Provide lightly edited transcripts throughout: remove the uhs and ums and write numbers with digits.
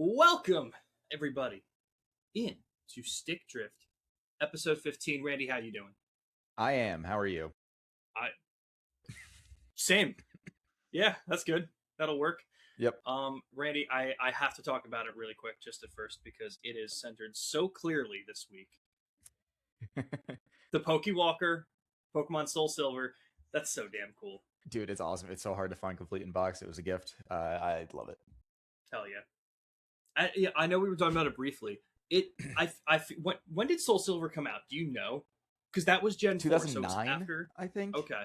Welcome, everybody, in to Stick Drift, episode 15. Randy, how you doing? I am. How are you? I Same. Yeah, that's good. That'll work. Yep. Randy, I have to talk about it really quick just at first because it is centered so clearly this week. The Pokewalker, Pokemon Soul Silver, that's so damn cool. Dude, it's awesome. It's so hard to find complete in box. It was a gift. I love it. Hell yeah. I know we were talking about it briefly. When did Soul Silver come out? Do you know? Because that was Gen 4, so it was 2009, after. I think. Okay,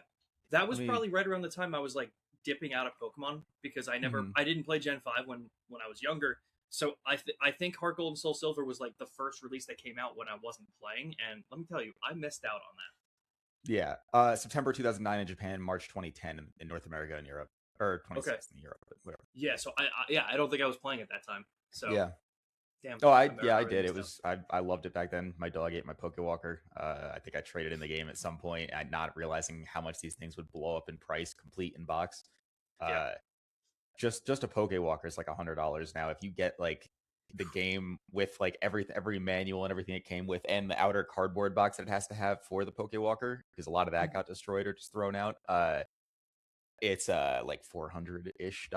that was probably right around the time I was like dipping out of Pokemon because I didn't play Gen 5 when I was younger. So I think Heart Gold and Soul Silver was like the first release that came out when I wasn't playing, and let me tell you, I missed out on that. Yeah. September 2009 in Japan, March 2010 in North America and Europe, or 2006 in Europe, but whatever. Yeah, so I don't think I was playing at that time. So yeah. Damn. Oh, I did. It was I loved it back then. My dog ate my Pokewalker. I think I traded in the game at some point, and not realizing how much these things would blow up in price, complete in box. Just a Pokewalker is like $100 now. If you get like the game with like every manual and everything it came with, and the outer cardboard box that it has to have for the Pokewalker, because a lot of that got destroyed or just thrown out. It's like $400-ish.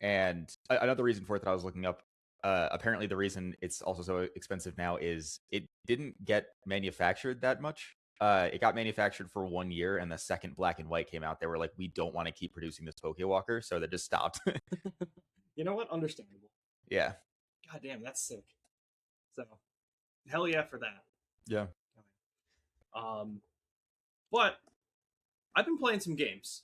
And another reason for it that I was looking up, apparently the reason it's also so expensive now is it didn't get manufactured that much. It got manufactured for 1 year, and the second Black and White came out, they were like, we don't want to keep producing this Pokewalker, so they just stopped. You know what? Understandable. Yeah. God damn, that's sick. So, hell yeah for that. Yeah. But I've been playing some games,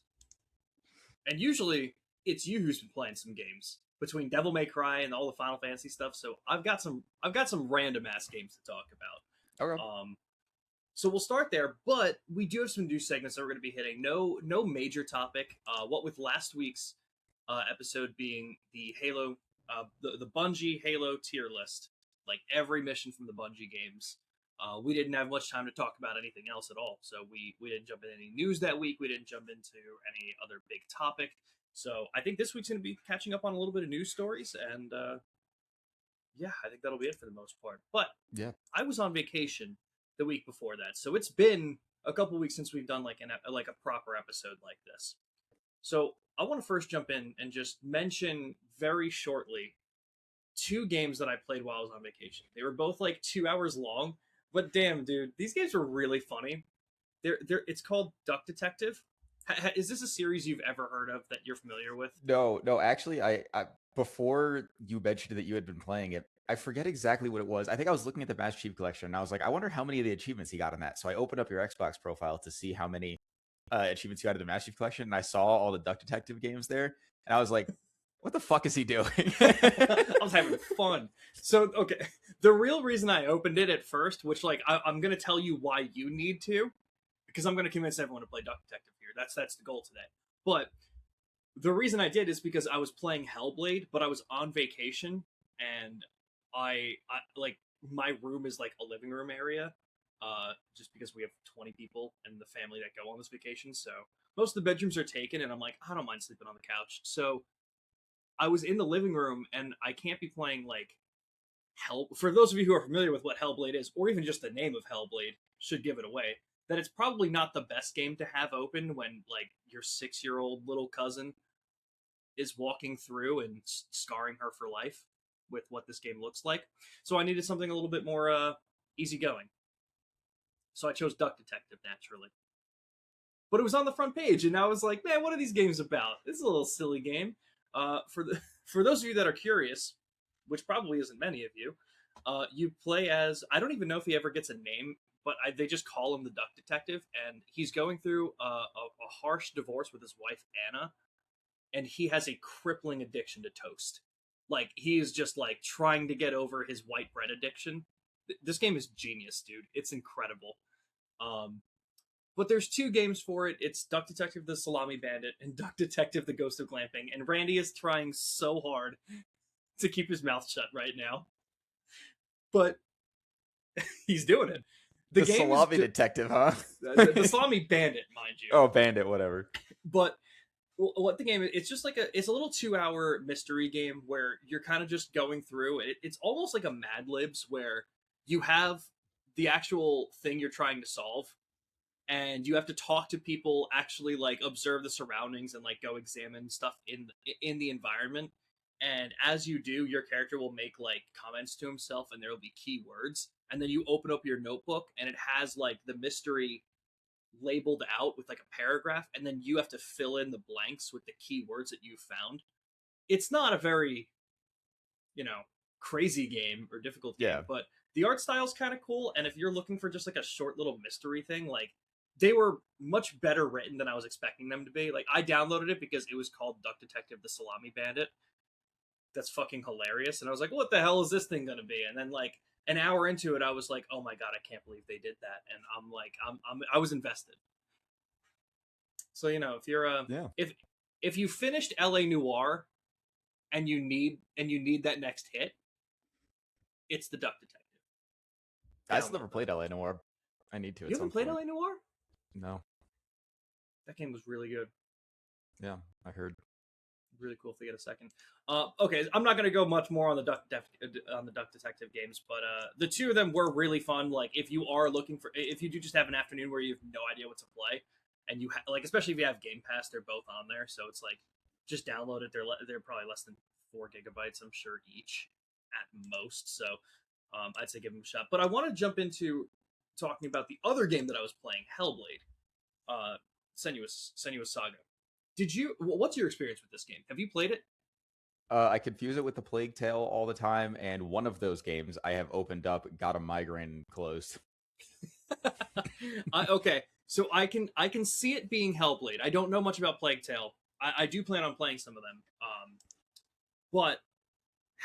and usually it's you who's been playing some games between Devil May Cry and all the Final Fantasy stuff. So I've got some random ass games to talk about. Okay. So we'll start there, but we do have some new segments that we're going to be hitting. No major topic. What with last week's episode being the Halo, the Bungie Halo tier list, like every mission from the Bungie games. We didn't have much time to talk about anything else at all, so we didn't jump into any news that week. We didn't jump into any other big topic. So I think this week's going to be catching up on a little bit of news stories, and yeah, I think that'll be it for the most part. But yeah, I was on vacation the week before that, so it's been a couple weeks since we've done like a proper episode like this. So I want to first jump in and just mention very shortly 2 games that I played while I was on vacation. They were both like 2 hours long, but damn, dude, these games were really funny. It's called Duck Detective. Is this a series you've ever heard of that you're familiar with? No. Actually, I before you mentioned that you had been playing it, I forget exactly what it was. I think I was looking at the Master Chief Collection, and I was like, I wonder how many of the achievements he got on that. So I opened up your Xbox profile to see how many achievements you got in the Master Chief Collection, and I saw all the Duck Detective games there, and I was like, what the fuck is he doing? I was having fun. So, okay, the real reason I opened it at first, which like I'm going to tell you why you need to, because I'm going to convince everyone to play Duck Detective here. That's the goal today. But the reason I did is because I was playing Hellblade, but I was on vacation, and I like my room is like a living room area, just because we have 20 people in the family that go on this vacation. So most of the bedrooms are taken, and I'm like, I don't mind sleeping on the couch. So I was in the living room, and I can't be playing like Hell. For those of you who are familiar with what Hellblade is, or even just the name of Hellblade should give it away, that it's probably not the best game to have open when like your 6-year-old little cousin is walking through and scarring her for life with what this game looks like. So I needed something a little bit more easygoing. So I chose Duck Detective, naturally. But it was on the front page, and I was like, man, what are these games about? This is a little silly game. For those of you that are curious, which probably isn't many of you, you play as, I don't even know if he ever gets a name, but they just call him the Duck Detective, and he's going through a harsh divorce with his wife, Anna, and he has a crippling addiction to toast. Like, he is just, like, trying to get over his white bread addiction. This game is genius, dude. It's incredible. But there's 2 games for it. It's Duck Detective the Salami Bandit and Duck Detective the Ghost of Glamping, and Randy is trying so hard to keep his mouth shut right now. But he's doing it. The Salami Detective, huh? The Salami Bandit, mind you. Oh, Bandit, whatever. But Well, what the game is, it's just like it's a little 2 hour mystery game where you're kind of just going through it. It's almost like a Mad Libs where you have the actual thing you're trying to solve, and you have to talk to people, actually like observe the surroundings and like go examine stuff in the environment. And as you do, your character will make like comments to himself, and there will be keywords. And then you open up your notebook, and it has like the mystery labeled out with like a paragraph, and then you have to fill in the blanks with the keywords that you found. It's not a very, you know, crazy game or difficult Yeah. game, but the art style's kind of cool. And if you're looking for just like a short little mystery thing, like they were much better written than I was expecting them to be. Like I downloaded it because it was called Duck Detective: The Salami Bandit. That's fucking hilarious. And I was like, what the hell is this thing gonna be? And then like an hour into it, I was like, oh my god, I can't believe they did that. And I'm like, I was invested. So you know, if you're Yeah. if you finished L.A. Noir and you need that next hit, it's the Duck Detective. I still Download never that. played LA Noir. I need to at You some haven't played point. L.A. Noir? No. That game was really good. Yeah, I heard. Really cool if they get a second. Okay, I'm not going to go much more on the Duck Detective games, but the two of them were really fun. Like if you are looking for, if you do just have an afternoon where you have no idea what to play, and you like, especially if you have Game Pass, they're both on there, so it's like just download it. They're probably less than 4 GB, I'm sure, each at most. So I'd say give them a shot. But I want to jump into talking about the other game that I was playing, Hellblade, Senua's Saga. Did you? What's your experience with this game? Have you played it? I confuse it with the Plague Tale all the time, and one of those games I have opened up, got a migraine, closed. Okay, so I can see it being Hellblade. I don't know much about Plague Tale. I do plan on playing some of them. But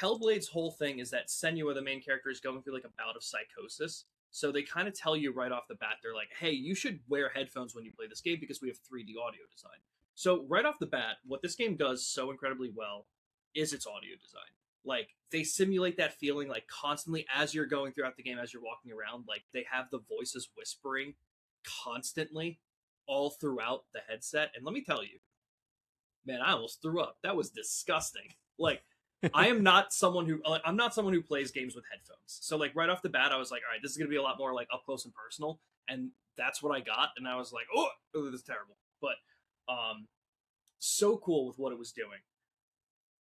Hellblade's whole thing is that Senua, the main character, is going through like a bout of psychosis. So they kind of tell you right off the bat, they're like, hey, you should wear headphones when you play this game because we have 3D audio design. So right off the bat, what this game does so incredibly well is its audio design. Like they simulate that feeling like constantly as you're going throughout the game, as you're walking around, like they have the voices whispering constantly all throughout the headset. And let me tell you, man, I almost threw up. That was disgusting. Like I'm not someone who plays games with headphones. So like right off the bat, I was like, all right, this is gonna be a lot more like up close and personal, and that's what I got. And I was like, oh, this is terrible. But so cool with what it was doing.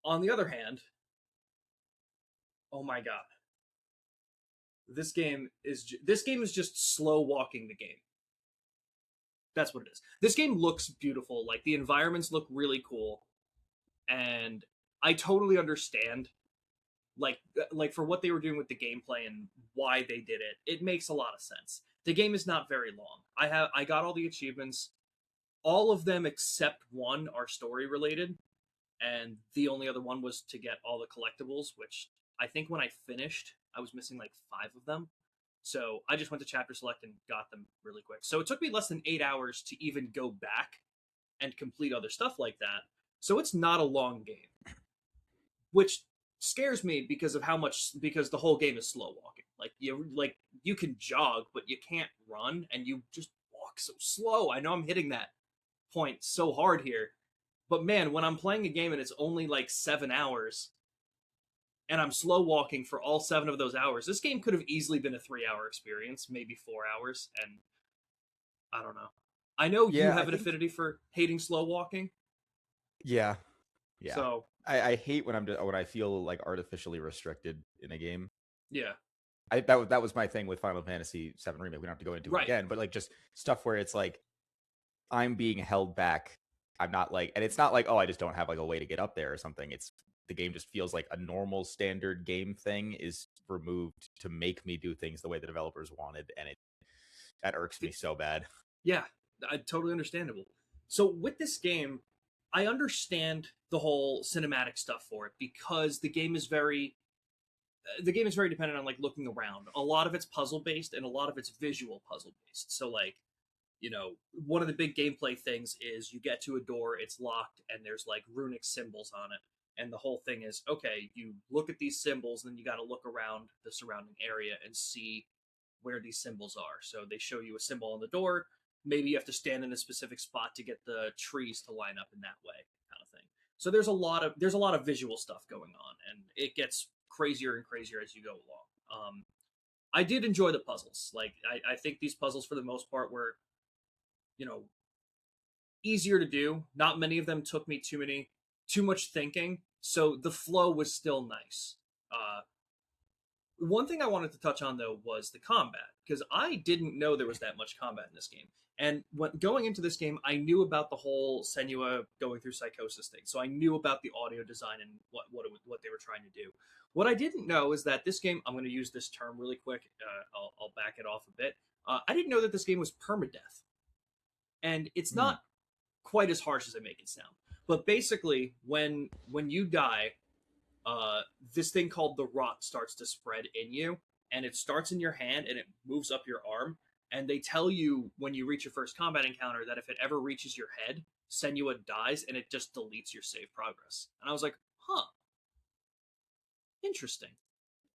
On the other hand, oh my god, this game is just slow walking the game. That's what it is. This game looks beautiful. Like the environments look really cool, and I totally understand like for what they were doing with the gameplay and why they did it. It makes a lot of sense. The game is not very long. I got all the achievements. All of them except one are story related, and the only other one was to get all the collectibles, which I think when I finished, I was missing like 5 of them. So I just went to chapter select and got them really quick. So it took me less than 8 hours to even go back and complete other stuff like that. So it's not a long game, which scares me because of how much because the whole game is slow walking. Like you can jog, but you can't run, and you just walk so slow. I know I'm hitting that point so hard here, but man, when I'm playing a game and it's only like 7 hours, and I'm slow walking for all 7 of those hours, this game could have easily been a 3 hour experience, maybe 4 hours, and I don't know. I know you Yeah, I have an think. affinity for hating slow walking, Yeah, yeah. so I hate when when I feel like artificially restricted in a game. yeah, That was my thing with Final Fantasy VII Remake. We don't have to go into it right, again, but like just stuff where it's like I'm being held back. I'm not like, and it's not like, oh, I just don't have like a way to get up there or something. It's the game just feels like a normal standard game thing is removed to make me do things the way the developers wanted, and that irks me so bad. yeah, totally understandable. So with this game, I understand the whole cinematic stuff for it because the game is very dependent on like looking around. A lot of it's puzzle based and a lot of it's visual puzzle based. So like, you know, one of the big gameplay things is you get to a door, it's locked, and there's like runic symbols on it. And the whole thing is, okay, you look at these symbols, and then you got to look around the surrounding area and see where these symbols are. So they show you a symbol on the door, maybe you have to stand in a specific spot to get the trees to line up in that way, kind of thing. So there's a lot of visual stuff going on, and it gets crazier and crazier as you go along. I did enjoy the puzzles. Like I think these puzzles for the most part were, you know, easier to do. Not many of them took me too much thinking, so the flow was still nice. One thing I wanted to touch on though was the combat, because I didn't know there was that much combat in this game. And when going into this game, I knew about the whole Senua going through psychosis thing, so I knew about the audio design and what they were trying to do. What I didn't know is that this game, I'm going to use this term really quick. I'll back it off a bit. I didn't know that this game was permadeath, and it's not quite as harsh as I make it sound. But basically, when you die, this thing called the rot starts to spread in you, and it starts in your hand and it moves up your arm. And they tell you when you reach your first combat encounter that if it ever reaches your head, Senua dies and it just deletes your save progress. And I was like, huh, interesting.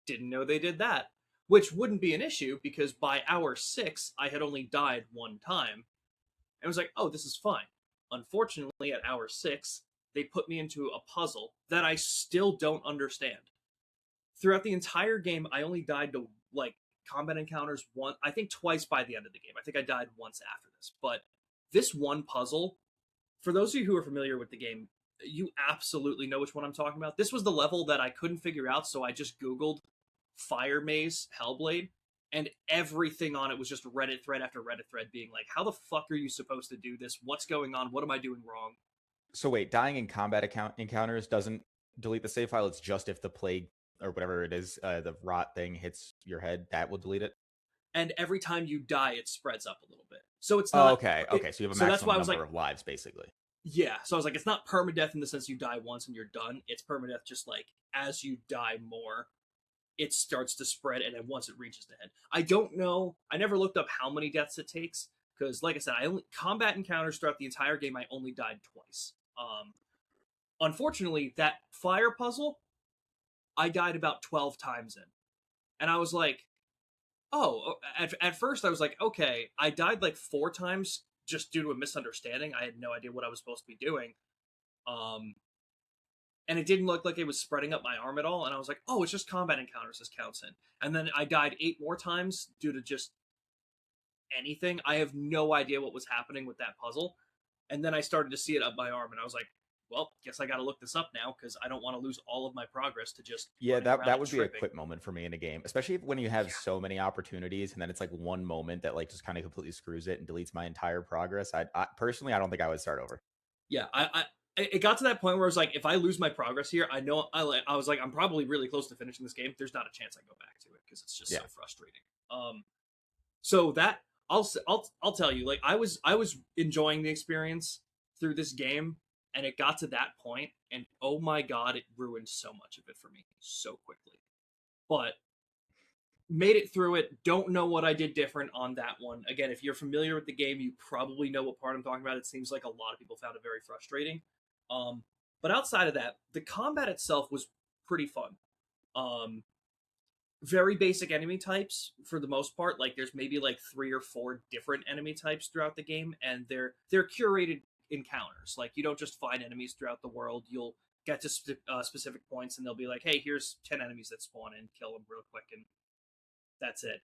Didn't know they did that. Which wouldn't be an issue because by hour 6, I had only died one time. And I was like, oh, this is fine. Unfortunately, at hour 6, they put me into a puzzle that I still don't understand. Throughout the entire game, I only died to like combat encounters I think twice by the end of the game. I think I died once after this. But this one puzzle, for those of you who are familiar with the game, you absolutely know which one I'm talking about. This was the level that I couldn't figure out, so I just Googled Fire Maze Hellblade, and everything on it was just Reddit thread after Reddit thread being like, how the fuck are you supposed to do this? What's going on? What am I doing wrong? So wait, dying in combat encounters doesn't delete the save file. It's just if the plague or whatever it is, the rot thing hits your head, that will delete it. And every time you die, it spreads up a little bit. So it's Oh, not. okay. So you have a that's why maximum I was number like, of lives, basically. yeah. So I was like, it's not permadeath in the sense you die once and you're done. It's permadeath just like as you die more, it starts to spread, and then once it reaches the head. I don't know. I never looked up how many deaths it takes because, like I said, combat encounters throughout the entire game. I only died twice. Unfortunately, that fire puzzle, I died about 12 times in. And I was like, oh, at first I was like, okay, I died like 4 times just due to a misunderstanding. I had no idea what I was supposed to be doing. And it didn't look like it was spreading up my arm at all. And I was like, oh, it's just combat encounters this counts in. And then I died 8 more times due to just anything. I have no idea what was happening with that puzzle. And then I started to see it up my arm, and I was like, well, guess I got to look this up now because I don't want to lose all of my progress to just that would be a quick moment for me in a game, especially when you have so many opportunities and then it's like one moment that like just kind of completely screws it and deletes my entire progress. I personally, I don't think I would start over. Yeah, it got to that point where I was like, if I lose my progress here, I was like, I'm probably really close to finishing this game. There's not a chance I go back to it because it's just so frustrating. So that I'll tell you, like I was enjoying the experience through this game. And it got to that point, and oh my god, it ruined so much of it for me so quickly. But made it through it. Don't know what I did different on that one. Again, if you're familiar with the game, you probably know what part I'm talking about. It seems like a lot of people found it very frustrating. But outside of that, the combat itself was pretty fun. Very basic enemy types for the most part. Like there's maybe like 3 or 4 different enemy types throughout the game, and they're curated encounters. Like you don't just find enemies throughout the world. You'll get to specific points and they'll be like, hey, here's 10 enemies that spawn in, kill them real quick, and that's it.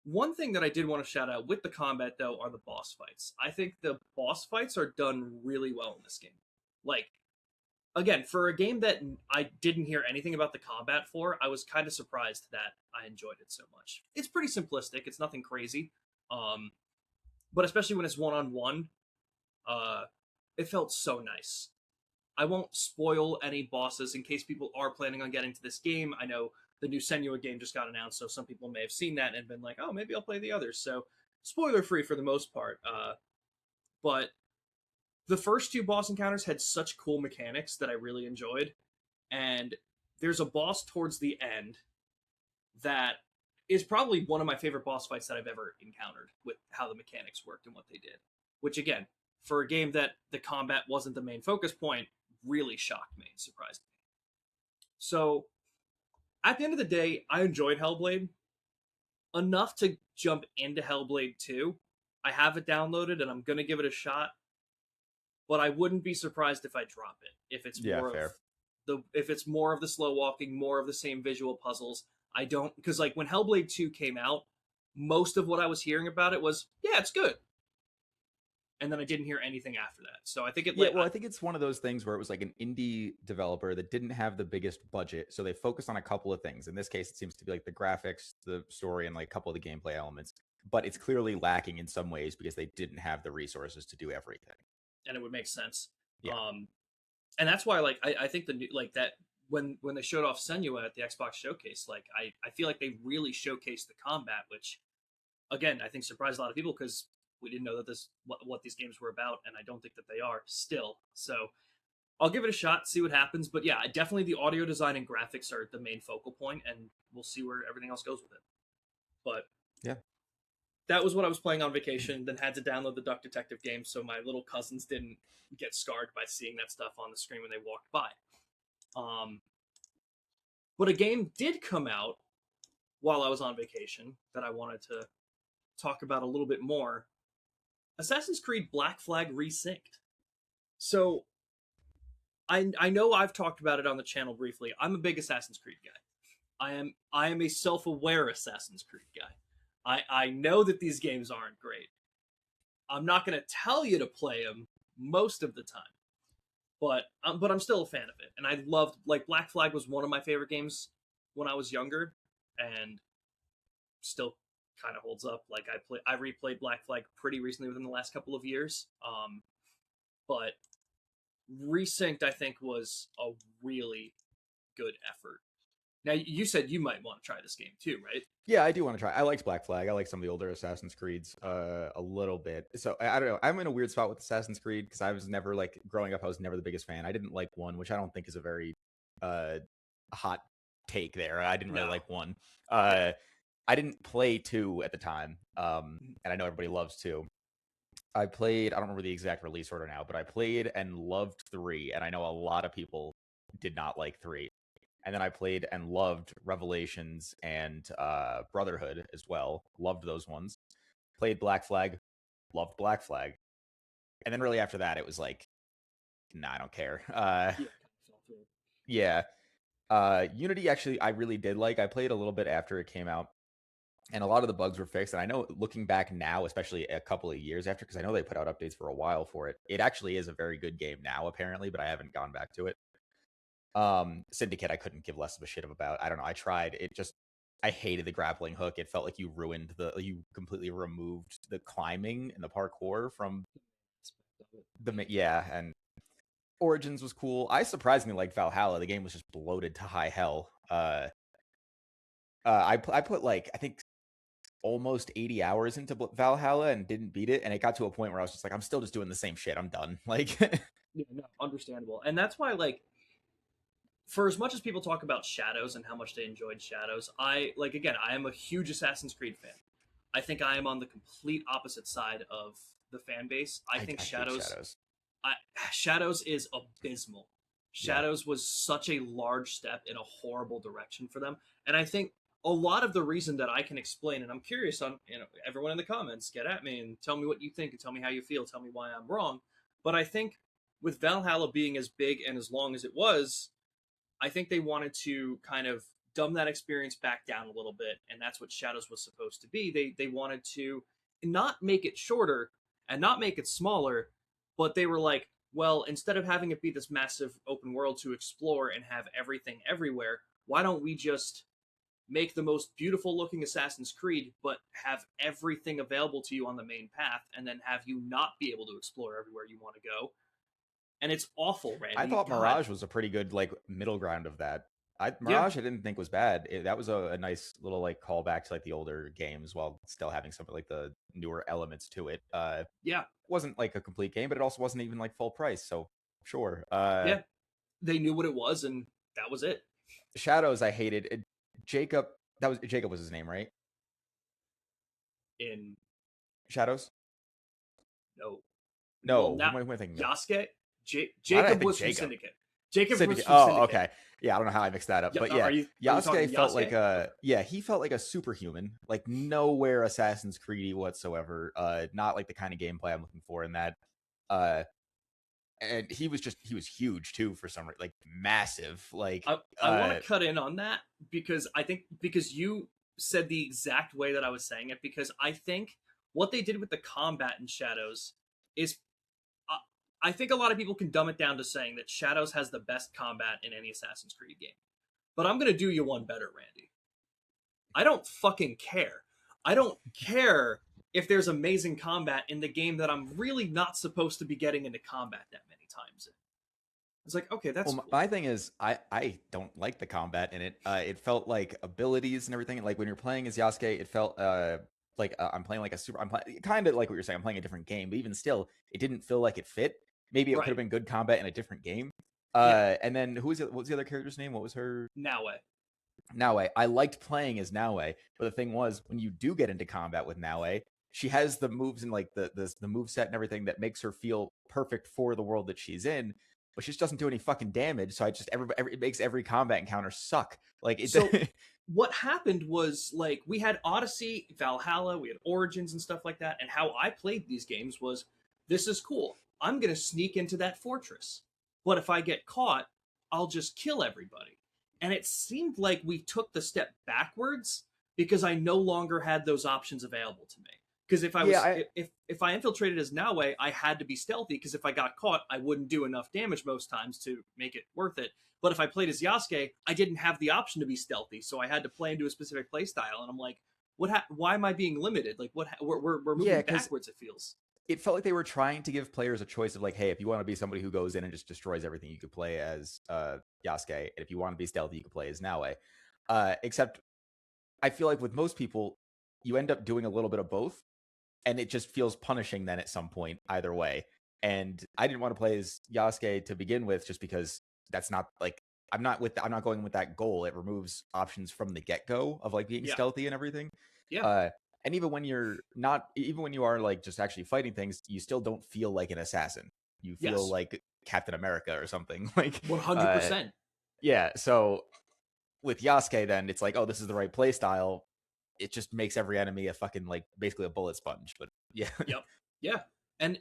One thing that I did want to shout out with the combat though are the boss fights. I think the boss fights are done really well in this game. Like again, for a game that I didn't hear anything about the combat for, I was kind of surprised that I enjoyed it so much. It's pretty simplistic. It's nothing crazy. But especially when it's one-on-one, it felt so nice. I won't spoil any bosses in case people are planning on getting to this game. I know the new Senua game just got announced, so some people may have seen that and been like, oh, maybe I'll play the others. So spoiler-free for the most part. But the first 2 boss encounters had such cool mechanics that I really enjoyed. And there's a boss towards the end that is probably one of my favorite boss fights that I've ever encountered with how the mechanics worked and what they did. Which, again, for a game that the combat wasn't the main focus point, really shocked me and surprised me. So, at the end of the day, I enjoyed Hellblade enough to jump into Hellblade 2, I have it downloaded and I'm gonna give it a shot, but I wouldn't be surprised if I drop it if it's Yeah, more of fair. the slow walking, more of the same visual puzzles. I don't because like when Hellblade 2 came out, most of what I was hearing about it was, yeah, it's good. And then I didn't hear anything after that. So I think it Yeah, like well, I think it's one of those things where it was like an indie developer that didn't have the biggest budget, so they focused on a couple of things. In this case, it seems to be like the graphics, the story, and like a couple of the gameplay elements. But it's clearly lacking in some ways because they didn't have the resources to do everything. and it would make sense. Yeah. Um and that's why like I think the new like that when they showed off Senua at the Xbox showcase, like I feel like they really showcased the combat, which again I think surprised a lot of people because we didn't know that this what these games were about, and I don't think that they are still. So I'll give it a shot, see what happens. But yeah, definitely the audio design and graphics are the main focal point, and we'll see where everything else goes with it. But Yeah. that was what I was playing on vacation. Then had to download the Duck Detective game so my little cousins didn't get scarred by seeing that stuff on the screen when they walked by. Um, but a game did come out while I was on vacation that I wanted to talk about a little bit more. Assassin's Creed Black Flag Resynced. So I know I've talked about it on the channel briefly. I'm a big Assassin's Creed guy. I am a self-aware Assassin's Creed guy. I know that these games aren't great. I'm not going to tell you to play them most of the time, but I'm still a fan of it. And I loved like Black Flag was one of my favorite games when I was younger, and still kind of holds up. Like I replayed Black Flag pretty recently within the last couple of years. But Resynced I think was a really good effort. Now you said you might want to try this game too, right? Yeah, I do want to try. I liked Black Flag. I like some of the older Assassin's Creeds a little bit. So I don't know. I'm in a weird spot with Assassin's Creed because I was never like growing up. I was never the biggest fan. I didn't like one, which I don't think is a very uh hot take there. I didn't really No. like one. Yeah. I didn't play two at the time. And I know everybody loves two. I played. I don't remember the exact release order now, but I played and loved three, and I know a lot of people did not like three. And then I played and loved Revelations and Brotherhood as well. Loved those ones. Played Black Flag, loved Black Flag. And then really after that, it was like, nah, I don't care. Yeah. Kind of fell through. Yeah. Unity actually, I really did like. I played a little bit after it came out, and a lot of the bugs were fixed. And I know looking back now, especially a couple of years after, because I know they put out updates for a while for it, it actually is a very good game now, apparently, but I haven't gone back to it. Syndicate I couldn't give less of a shit about. I don't know. I tried. I hated the grappling hook. It felt like you completely removed the climbing and the parkour from yeah, and Origins was cool. I surprisingly liked Valhalla. The game was just bloated to high hell. I put like I think almost 80 hours into Valhalla and didn't beat it, and it got to a point where I was just like, I'm still just doing the same shit. I'm done. Like Yeah, no, understandable. And that's why like for as much as people talk about Shadows and how much they enjoyed Shadows, I like again, I am a huge Assassin's Creed fan. I think I am on the complete opposite side of the fan base. I think I hate Shadows Shadows. Shadows is abysmal. Yeah. Shadows was such a large step in a horrible direction for them, and I think a lot of the reason that I can explain, and I'm curious on everyone in the comments, get at me and tell me what you think and tell me how you feel, tell me why I'm wrong. But I think with Valhalla being as big and as long as it was, I think they wanted to kind of dumb that experience back down a little bit, and that's what Shadows was supposed to be. They wanted to not make it shorter and not make it smaller, but they were like, well, instead of having it be this massive open world to explore and have everything everywhere, why don't we just make the most beautiful looking Assassin's Creed, but have everything available to you on the main path, and then have you not be able to explore everywhere you want to go? And it's awful, I Randy. thought God, Mirage was a pretty good like middle ground of that. yeah, Mirage I didn't think was bad. That was a nice little like callback to like the older games while still having some of like the newer elements to it. yeah, Wasn't like a complete game, but it also wasn't even like full price. So sure. yeah. They knew what it was, and that was it. Shadows I hated. Jacob, Jacob was his name, right? In Shadows? no, well No, who now am I thinking of? Yasuke, Why did I Jacob think was from Jacob? Syndicate. Jacob was Syndicate. from Oh, Syndicate. okay. Yeah, I don't know how I mixed that up, Yeah, but are yeah, you talking Yasuke felt like Yasuke? a he felt like a superhuman, like nowhere Assassin's Creed whatsoever. Not like the kind of gameplay I'm looking for in that. Uh, and he was huge too for some reason, like massive, like I want to cut in on that because I think because you said the exact way that I was saying it, because I think what they did with the combat in Shadows is uh, I think a lot of people can dumb it down to saying that Shadows has the best combat in any Assassin's Creed game. But I'm going to do you one better, Randy. I don't fucking care. I don't care if there's amazing combat in the game that I'm really not supposed to be getting into combat that many times in. It's like, okay, that's well, cool. my thing is, I don't like the combat in it. It felt like abilities and everything. Like when you're playing as Yasuke, it felt like I'm playing like a super. I'm kind of like what you're saying. I'm playing a different game, but even still, it didn't feel like it fit. Maybe it could Right. have been good combat in a different game. Yeah. And then what was the other character's name? What was her? Now way. Naue. I liked playing as Naue, but the thing was, when you do get into combat with Naue, she has the moves and like the move set and everything that makes her feel perfect for the world that she's in. But she just doesn't do any fucking damage, so I just it makes every combat encounter suck. Like So it. what happened was like we had Odyssey, Valhalla, we had Origins and stuff like that, and how I played these games was this is cool. I'm going to sneak into that fortress. But if I get caught, I'll just kill everybody. And it seemed like we took the step backwards because I no longer had those options available to me. Because if I Yeah, was if I infiltrated as Naue, I had to be stealthy because if I got caught, I wouldn't do enough damage most times to make it worth it. But if I played as Yasuke, I didn't have the option to be stealthy, so I had to play into a specific play style. And I'm like, why am I being limited? Like, we're yeah, moving because backwards. It feels. it felt like they were trying to give players a choice of like, hey, if you want to be somebody who goes in and just destroys everything, you could play as Yasuke, and if you want to be stealthy, you could play as Naue. Except I feel like with most people, you end up doing a little bit of both, and it just feels punishing then at some point either way. And I didn't want to play as Yasuke to begin with, just because that's not like I'm not going with that goal. It removes options from the get go of like being Yeah, stealthy and everything. yeah, Uh, and even when you're not, even when you are like just actually fighting things, you still don't feel like an assassin. You feel yes, like Captain America or something. Like, 100%. yeah. So with Yasuke, then it's like, oh, this is the right play style. It just makes every enemy a fucking like basically a bullet sponge. But yeah, Yep. Yeah. And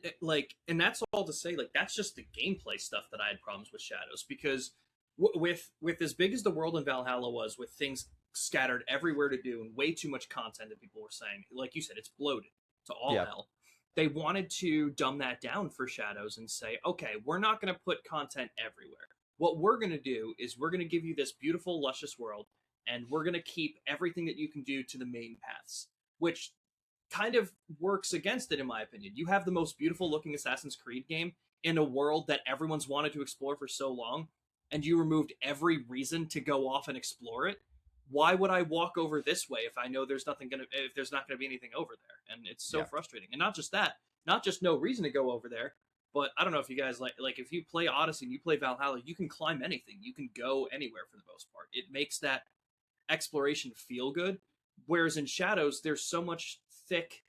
and that's all to say, like, that's just the gameplay stuff that I had problems with Shadows because with as big as the world in Valhalla was, with things scattered everywhere to do and way too much content that people were saying, like you said, it's bloated to all yeah, hell. They wanted to dumb that down for Shadows and say, okay, we're not going to put content everywhere. What we're going to do is we're going to give you this beautiful, luscious world, and we're going to keep everything that you can do to the main paths, which kind of works against it in my opinion. You have the most beautiful looking Assassin's Creed game in a world that everyone's wanted to explore for so long, and you removed every reason to go off and explore it. Why would I walk over this way if I know there's nothing gonna if there's not gonna be anything over there? And it's so yeah. frustrating. And not just that, not just no reason to go over there, but I don't know if you guys like if you play Odyssey and you play Valhalla, you can climb anything. You can go anywhere for the most part. It makes that exploration feel good. Whereas in Shadows, there's so much thick,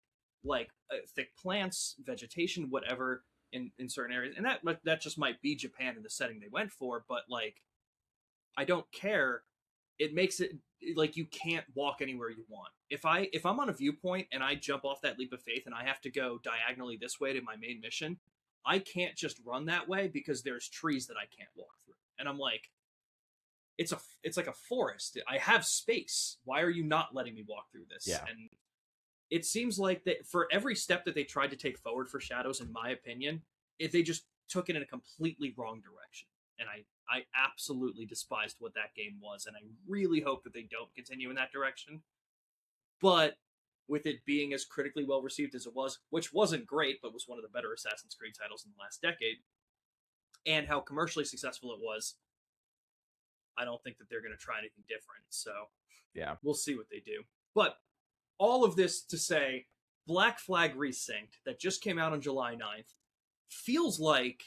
thick plants, vegetation, whatever in certain areas, and that just might be Japan in the setting they went for. But like, I don't care. It makes it like you can't walk anywhere you want. If I'm on a viewpoint and I jump off that leap of faith and I have to go diagonally this way to my main mission, I can't just run that way because there's trees that I can't walk through. And I'm like, it's like a forest. I have space. Why are you not letting me walk through this? Yeah. And it seems like that for every step that they tried to take forward for Shadows, in my opinion, if they just took it in a completely wrong direction. And I absolutely despised what that game was, and I really hope that they don't continue in that direction. But with it being as critically well received as it was, which wasn't great, but was one of the better Assassin's Creed titles in the last decade, and how commercially successful it was, I don't think that they're going to try anything different. So Yeah. we'll see what they do. But all of this to say, Black Flag Resynced, that just came out on July 9th, feels like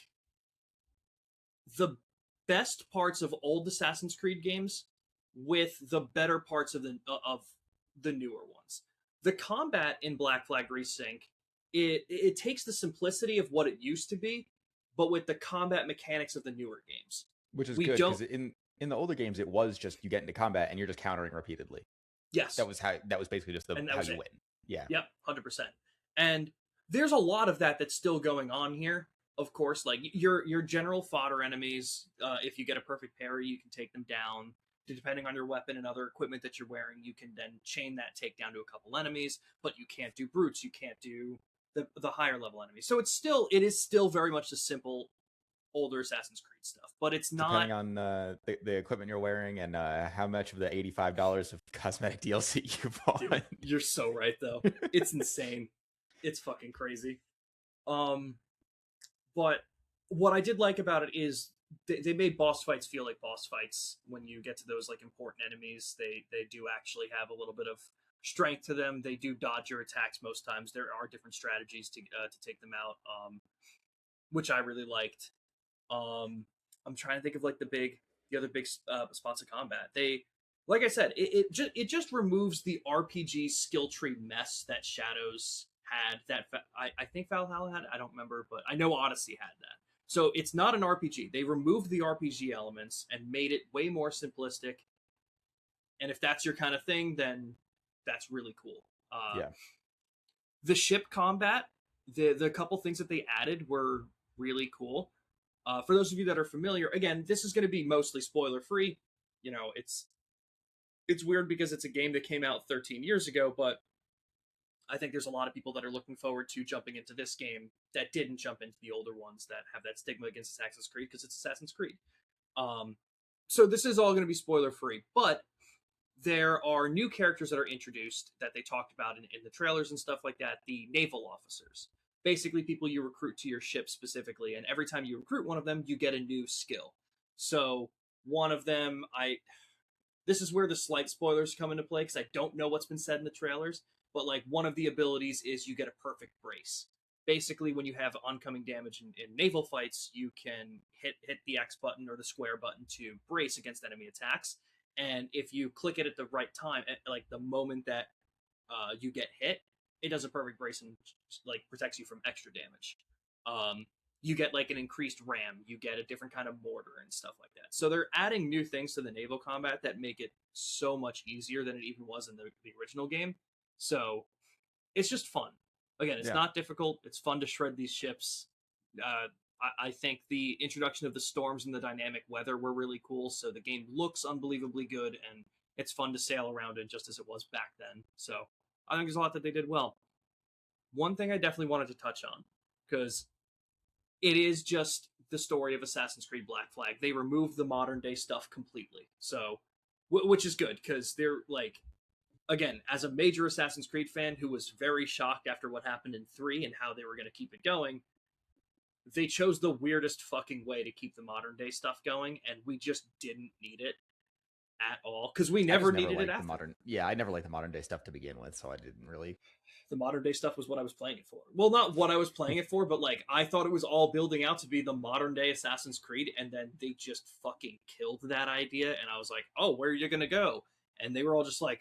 the best parts of old Assassin's Creed games with the better parts of the newer ones. The combat in Black Flag Resync, it takes the simplicity of what it used to be, but with the combat mechanics of the newer games. which is We good don't. because in the older games it was just you get into combat and you're just countering repeatedly. Yes, That was basically just and that how was you it. win. Yeah. Yep, 100%. And there's a lot of that that's still going on here. Of course, like your general fodder enemies, if you get a perfect parry, you can take them down. Depending on your weapon and other equipment that you're wearing, you can then chain that takedown to a couple enemies. But you can't do brutes. You can't do the higher level enemies. So it is still very much the simple older Assassin's Creed stuff. But it's not. Depending on the equipment you're wearing and how much of the $85 of cosmetic DLC you Dude, bought. you're so right though. It's insane. It's fucking crazy. Um, But what I did like about it is they made boss fights feel like boss fights. When you get to those like important enemies, they do actually have a little bit of strength to them. They do dodge your attacks most times. There are different strategies to take them out, which I really liked. I'm trying to think of like the other big spots of combat. They, like I said, it just removes the RPG skill tree mess that Shadows had. That I think Valhalla had. I don't remember, but I know Odyssey had that. So it's not an RPG. They removed the RPG elements and made it way more simplistic. And if that's your kind of thing, then that's really cool. Yeah. The ship combat, the couple things that they added were really cool. For those of you that are familiar, again, this is going to be mostly spoiler free. You know, it's weird because it's a game that came out 13 years ago, but I think there's a lot of people that are looking forward to jumping into this game that didn't jump into the older ones that have that stigma against Assassin's Creed because it's Assassin's Creed. Um, so this is all going to be spoiler free, but there are new characters that are introduced that they talked about in the trailers and stuff like that. The naval officers, basically people you recruit to your ship specifically, and every time you recruit one of them, you get a new skill. So one of them, this is where the slight spoilers come into play because I don't know what's been said in the trailers, but like one of the abilities is you get a perfect brace. Basically, when you have oncoming damage in naval fights, you can hit the X button or the square button to brace against enemy attacks. And if you click it at the right time, at like the moment that you get hit, it does a perfect brace and like protects you from extra damage. Um, you get like an increased ram, you get a different kind of mortar and stuff like that. So they're adding new things to the naval combat that make it so much easier than it even was in the original game. So it's just fun. Again, it's Yeah. not difficult. It's fun to shred these ships. I think the introduction of the storms and the dynamic weather were really cool. So the game looks unbelievably good, and it's fun to sail around in just as it was back then. So I think there's a lot that they did well. One thing I definitely wanted to touch on, because it is just the story of Assassin's Creed Black Flag. They removed the modern day stuff completely. So, which is good because they're like, again, as a major Assassin's Creed fan who was very shocked after what happened in 3 and how they were going to keep it going, they chose the weirdest fucking way to keep the modern day stuff going, and we just didn't need it at all because we never needed it after. I never liked the modern day stuff to begin with, so I didn't really. The modern day stuff was what I was playing it for. Well, not what I was playing it for, but like I thought it was all building out to be the modern day Assassin's Creed, and then they just fucking killed that idea, and I was like, oh, where are you gonna go? And they were all just like,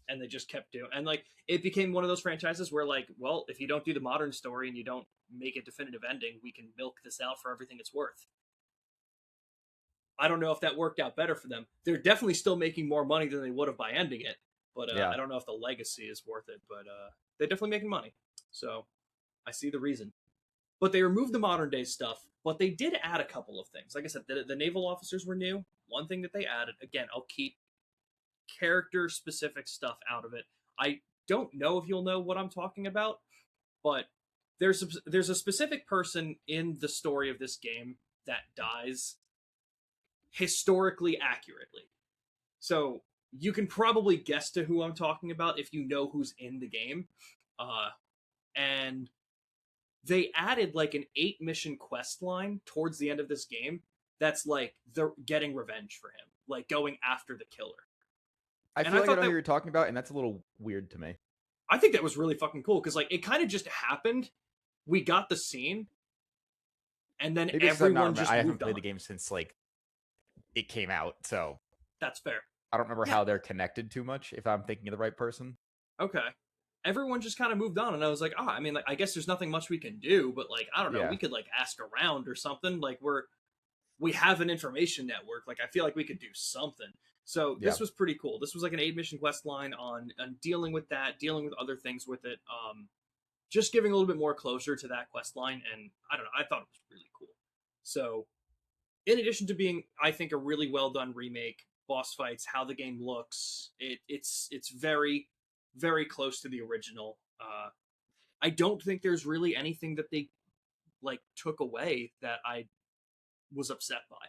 and they just kept doing, and like it became one of those franchises where like, well, if you don't do the modern story and you don't make a definitive ending, we can milk this out for everything it's worth. I don't know if that worked out better for them. They're definitely still making more money than they would have by ending it, but Yeah. I don't know if the legacy is worth it. But they're definitely making money, so I see the reason. But they removed the modern day stuff, but they did add a couple of things. Like I said, the naval officers were new. One thing that they added, again, I'll keep character specific stuff out of it. I don't know if you'll know what I'm talking about, but there's a specific person in the story of this game that dies historically accurately. So you can probably guess to who I'm talking about if you know who's in the game. And they added like an 8 mission quest line towards the end of this game that's like they're getting revenge for him, like going after the killer. I feel like I know who you're talking about, and that's a little weird to me. I think that was really fucking cool because like it kind of just happened. We got the scene, and then everyone just. I haven't played the game since like it came out, so that's fair. I don't remember how they're connected too much. If I'm thinking of the right person. Okay, everyone just kind of moved on, and I was like, oh, I mean, like, I guess there's nothing much we can do, but like, I don't know, Yeah. we could like ask around or something. Like, we have an information network. Like, I feel like we could do something. So Yeah. this was pretty cool. This was like an 8 mission quest line on dealing with that, dealing with other things with it. Just giving a little bit more closure to that quest line, and I don't know, I thought it was really cool. So, in addition to being, I think, a really well done remake, boss fights, how the game looks, it's very, very close to the original. I don't think there's really anything that they like took away that I was upset by.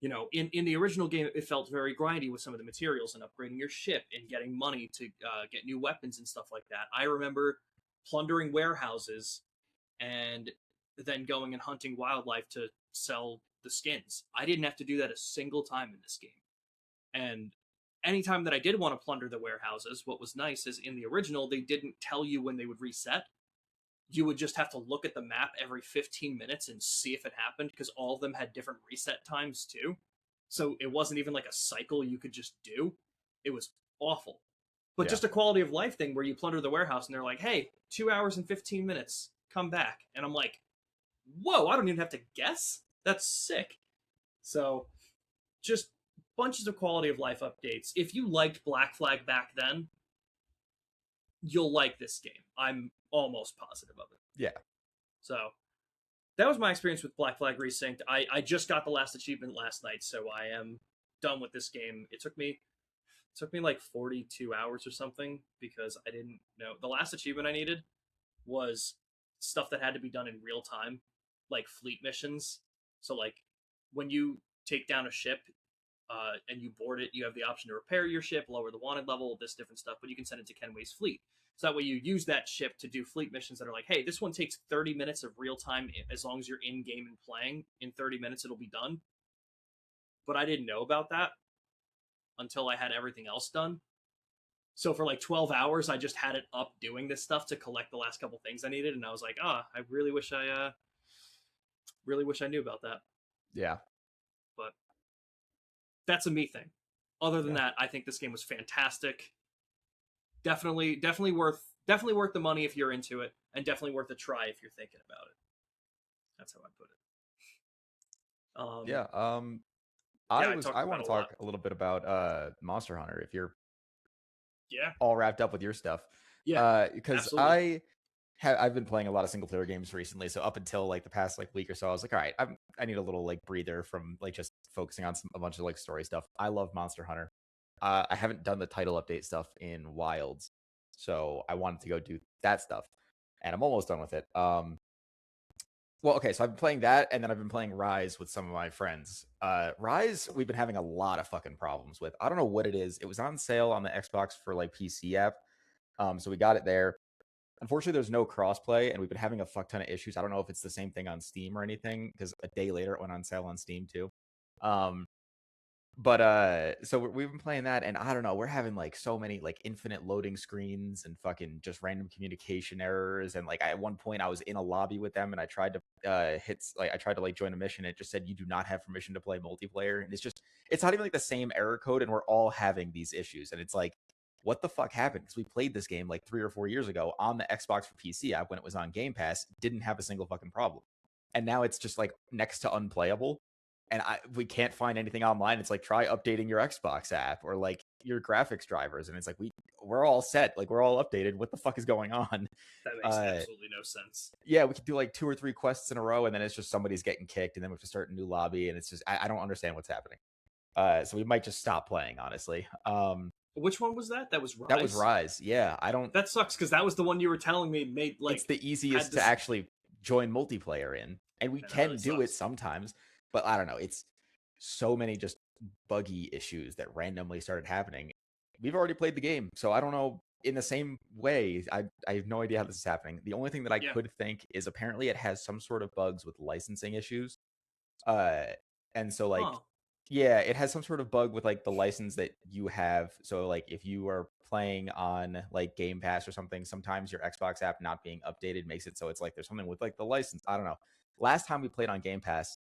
You know, in the original game, it felt very grindy with some of the materials and upgrading your ship and getting money to get new weapons and stuff like that. I remember plundering warehouses and then going and hunting wildlife to sell the skins. I didn't have to do that a single time in this game. And anytime that I did want to plunder the warehouses, what was nice is in the original, they didn't tell you when they would reset. You would just have to look at the map every 15 minutes and see if it happened, because all of them had different reset times too. So it wasn't even like a cycle you could just do. It was awful. But Yeah. just a quality of life thing where you plunder the warehouse and they're like, hey, 2 hours and 15 minutes, come back. And I'm like, whoa, I don't even have to guess? That's sick. So just bunches of quality of life updates. If you liked Black Flag back then, you'll like this game. I'm almost positive of it. Yeah. So that was my experience with Black Flag Resynced. I just got the last achievement last night, so I am done with this game. It took me like 42 hours or something, because I didn't know the last achievement I needed was stuff that had to be done in real time, like fleet missions. So like when you take down a ship and you board it, you have the option to repair your ship, lower the wanted level, this different stuff, but you can send it to Kenway's fleet. So that way you use that ship to do fleet missions that are like, hey, this one takes 30 minutes of real time. As long as you're in game and playing, in 30 minutes it'll be done. But I didn't know about that until I had everything else done. So for like 12 hours, I just had it up doing this stuff to collect the last couple things I needed, and I was like, I really wish I knew about that. Yeah. But that's a me thing. Other than Yeah. that, I think this game was fantastic. Definitely worth the money if you're into it, and definitely worth a try if you're thinking about it. That's how I put it. Yeah. I want to talk a little bit about Monster Hunter if you're all wrapped up with your stuff. Yeah, because absolutely. I've been playing a lot of single player games recently. So up until like the past like week or so, I was like, all right, I need a little like breather from like just focusing on a bunch of like story stuff. I love Monster Hunter. I haven't done the title update stuff in Wilds, so I wanted to go do that stuff, and I'm almost done with it. Well, okay, so I've been playing that, and then I've been playing Rise with some of my friends. Rise, we've been having a lot of fucking problems with. I don't know what it is. It was on sale on the Xbox for like PC app, so we got it there. Unfortunately, there's no crossplay, and we've been having a fuck ton of issues. I don't know if it's the same thing on Steam or anything, because a day later it went on sale on Steam too. So we've been playing that, and I don't know, we're having like so many like infinite loading screens and fucking just random communication errors. And like at one point I was in a lobby with them and I tried to I tried to like join a mission, and it just said you do not have permission to play multiplayer. And it's not even like the same error code, and we're all having these issues. And it's like, what the fuck happened? Because we played this game like 3 or 4 years ago on the Xbox for PC app when it was on Game Pass, didn't have a single fucking problem. And now it's just like next to unplayable. And we can't find anything online. It's like, try updating your Xbox app or like your graphics drivers, and it's like we're all set, like we're all updated. What the fuck is going on? That makes absolutely no sense. Yeah, we could do like 2 or 3 quests in a row, and then it's just somebody's getting kicked, and then we have to start a new lobby, and it's just I don't understand what's happening. So we might just stop playing, honestly. Which one was that? That was Rise. That was Rise. Yeah, I don't. That sucks, because that was the one you were telling me made like it's the easiest to actually join multiplayer in, and we can really do it sometimes. But I don't know. It's so many just buggy issues that randomly started happening. We've already played the game, so I don't know. In the same way, I have no idea how this is happening. The only thing that I could think is apparently it has some sort of bugs with licensing issues. And so like, yeah, it has some sort of bug with like the license that you have. So like, if you are playing on like Game Pass or something, sometimes your Xbox app not being updated makes it so it's like there's something with like the license. I don't know. Last time we played on Game Pass,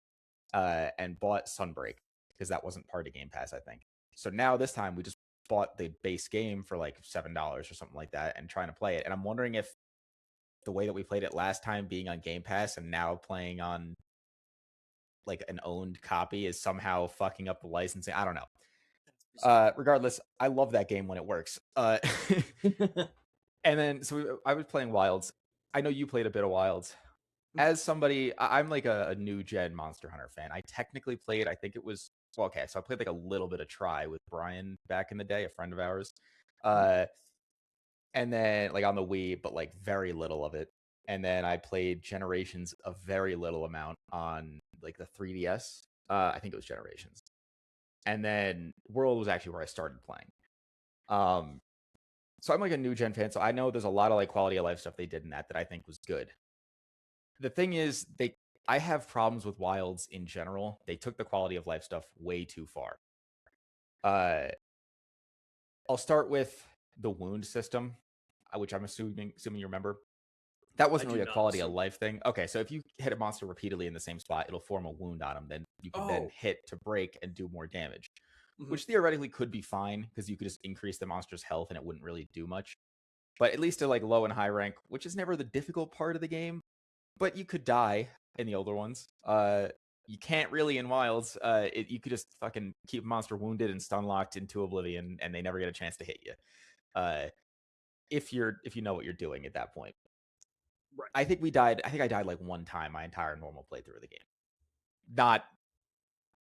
and bought Sunbreak, because that wasn't part of Game Pass, I think. So now this time we just bought the base game for like $7 or something like that and trying to play it. And I'm wondering if the way that we played it last time being on Game Pass and now playing on like an owned copy is somehow fucking up the licensing. I don't know. Regardless, I love that game when it works. And then I was playing Wilds. I know you played a bit of Wilds. As somebody, I'm like a new gen Monster Hunter fan. I technically played, I think it was, well, okay, so I played like a little bit of Try with Brian back in the day, a friend of ours. And then like on the Wii, but like very little of it. And then I played Generations a very little amount on like the 3DS. I think it was Generations. And then World was actually where I started playing. So I'm like a new gen fan, so I know there's a lot of like quality of life stuff they did in that I think was good. The thing is, I have problems with Wilds in general. They took the quality of life stuff way too far. I'll start with the wound system, which I'm assuming you remember. That wasn't really a quality of life thing. Okay, so if you hit a monster repeatedly in the same spot, it'll form a wound on him. Then you can then hit to break and do more damage, which theoretically could be fine because you could just increase the monster's health and it wouldn't really do much. But at least to like low and high rank, which is never the difficult part of the game, but you could die in the older ones. You can't really in Wilds. You could just fucking keep a monster wounded and stun locked into oblivion, and they never get a chance to hit you. If you know what you're doing at that point. Right. I think I died like one time my entire normal playthrough of the game.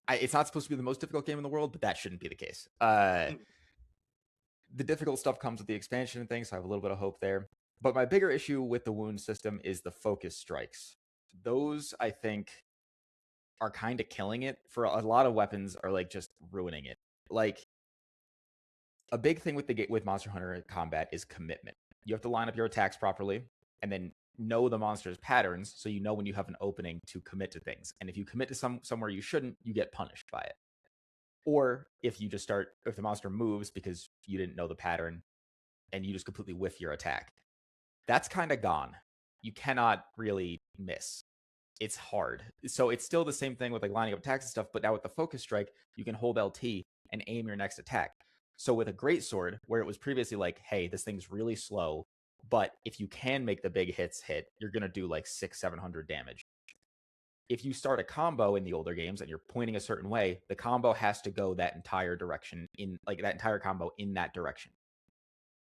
It's not supposed to be the most difficult game in the world, but that shouldn't be the case. The difficult stuff comes with the expansion and things, so I have a little bit of hope there. But my bigger issue with the wound system is the focus strikes. Those, I think, are kind of killing it. For a lot of weapons are like just ruining it. Like, a big thing with Monster Hunter combat is commitment. You have to line up your attacks properly and then know the monster's patterns so you know when you have an opening to commit to things. And if you commit to somewhere you shouldn't, you get punished by it. Or if the monster moves because you didn't know the pattern and you just completely whiff your attack, that's kind of gone. You cannot really miss. It's hard. So it's still the same thing with like lining up attacks and stuff, but now with the focus strike, you can hold LT and aim your next attack. So with a greatsword, where it was previously like, hey, this thing's really slow, but if you can make the big hits hit, you're gonna do like 600-700 damage. If you start a combo in the older games and you're pointing a certain way, the combo has to go that entire direction that entire combo in that direction.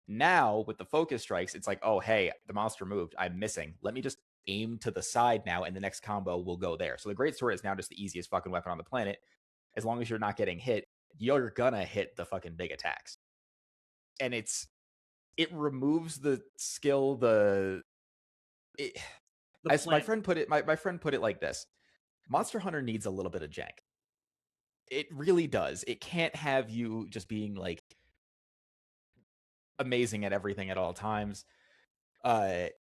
Now with the focus strikes, it's like, oh hey, the monster moved, I'm missing. Let me just aim to the side now, and the next combo will go there. So the greatsword is now just the easiest fucking weapon on the planet. As long as you're not getting hit, you're gonna hit the fucking big attacks. And it removes the skill, my friend put it like this. Monster Hunter needs a little bit of jank. It really does. It can't have you just being like amazing at everything at all times. It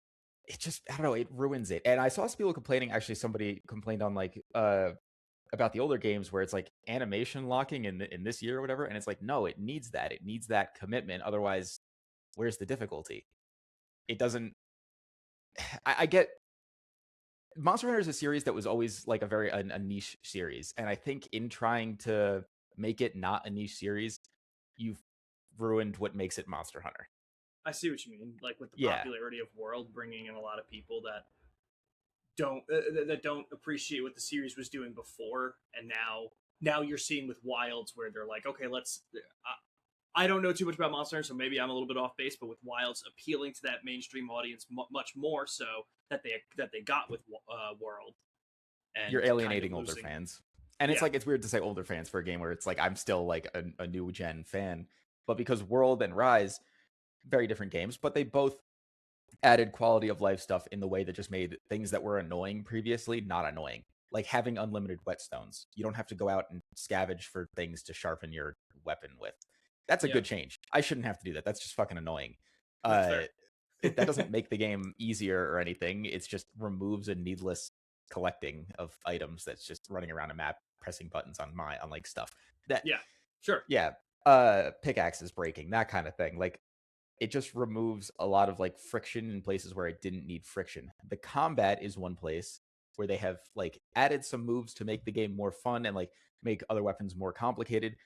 just, I don't know, it ruins it. And I saw some people complaining, actually somebody complained on like about the older games where it's like animation locking in this year or whatever, and it's like, no, it needs that commitment. Otherwise, where's the difficulty? It doesn't. I get Monster Hunter is a series that was always like a niche series, and I think in trying to make it not a niche series, you've ruined what makes it Monster Hunter. I see what you mean. Like with the popularity of World, bringing in a lot of people that don't appreciate what the series was doing before, and now you're seeing with Wilds where they're like, okay, let's. I don't know too much about Monster Hunter, so maybe I'm a little bit off base. But with Wilds appealing to that mainstream audience much more so that they got with World, and you're alienating older fans. And it's like, it's weird to say older fans for a game where it's like I'm still like a new gen fan, but because World and Rise, very different games, but they both added quality of life stuff in the way that just made things that were annoying previously not annoying. Like having unlimited whetstones. You don't have to go out and scavenge for things to sharpen your weapon with. That's a good change. I shouldn't have to do that. That's just fucking annoying. That doesn't make the game easier or anything. It just removes a needless collecting of items that's just running around a map pressing buttons on like stuff. Pickaxes breaking, that kind of thing. Like, it just removes a lot of like friction in places where it didn't need friction. The combat is one place where they have like added some moves to make the game more fun and like make other weapons more complicated.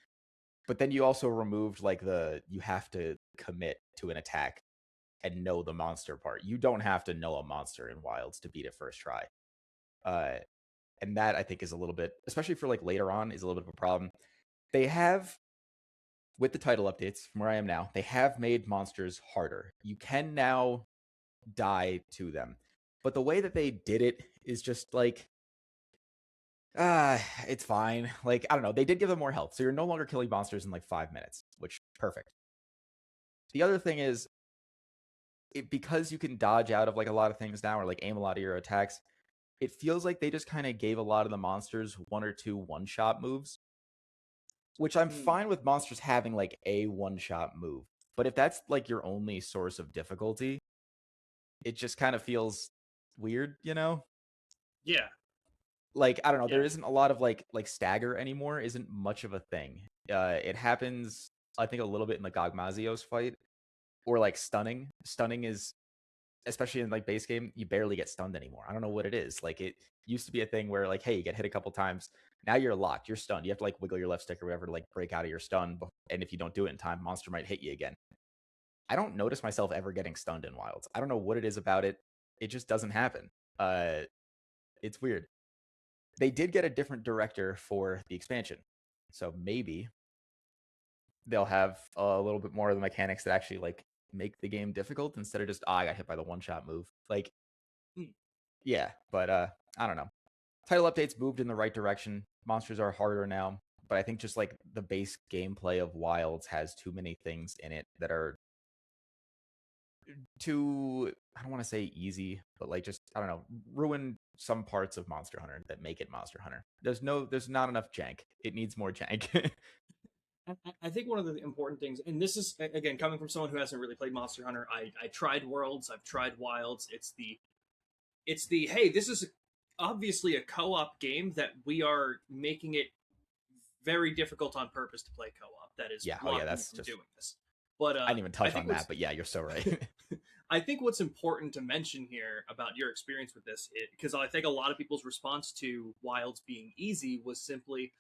But then you also removed like you have to commit to an attack and know the monster part. You don't have to know a monster in Wilds to beat it first try. Uh, and that I think is a little bit, especially for like later on, is a little bit of a problem. They have, with the title updates from where I am now, they have made monsters harder. You can now die to them, but the way that they did it is just like, it's fine. Like, I don't know. They did give them more health, so you're no longer killing monsters in like 5 minutes, which perfect. The other thing is, because you can dodge out of like a lot of things now, or like aim a lot of your attacks, it feels like they just kind of gave a lot of the monsters one or two one-shot moves, which I'm fine with monsters having like a one-shot move. But if that's like your only source of difficulty, it just kind of feels weird, you know? Yeah. Like, I don't know, Yeah. there isn't a lot of like stagger anymore, isn't much of a thing. It happens, I think, a little bit in the Gogmazios fight, or like stunning. Stunning is, especially in like base game, you barely get stunned anymore. I don't know what it is. Like, it used to be a thing where like, hey, you get hit a couple times, now you're locked, you're stunned. You have to like wiggle your left stick or whatever to like break out of your stun, and if you don't do it in time, monster might hit you again. I don't notice myself ever getting stunned in Wilds. I don't know what it is about it. It just doesn't happen. It's weird. They did get a different director for the expansion, so maybe they'll have a little bit more of the mechanics that actually like make the game difficult instead of just, I got hit by the one shot move. Like, yeah, but I don't know. Title updates moved in the right direction. Monsters are harder now, but I think just like the base gameplay of Wilds has too many things in it that are too, I don't want to say easy, but like just, I don't know, ruin some parts of Monster Hunter that make it Monster Hunter. There's not enough jank. It needs more jank. I think one of the important things, and this is again coming from someone who hasn't really played Monster Hunter. I tried Worlds, I've tried Wilds. It's the hey, this is obviously a co-op game that we are making it very difficult on purpose to play co-op. That is Yeah, oh yeah, blocking you that's from just, doing this. But I didn't even I touch think on that, but yeah, you're so right. I think what's important to mention here about your experience with this, because I think a lot of people's response to Wilds being easy was simply,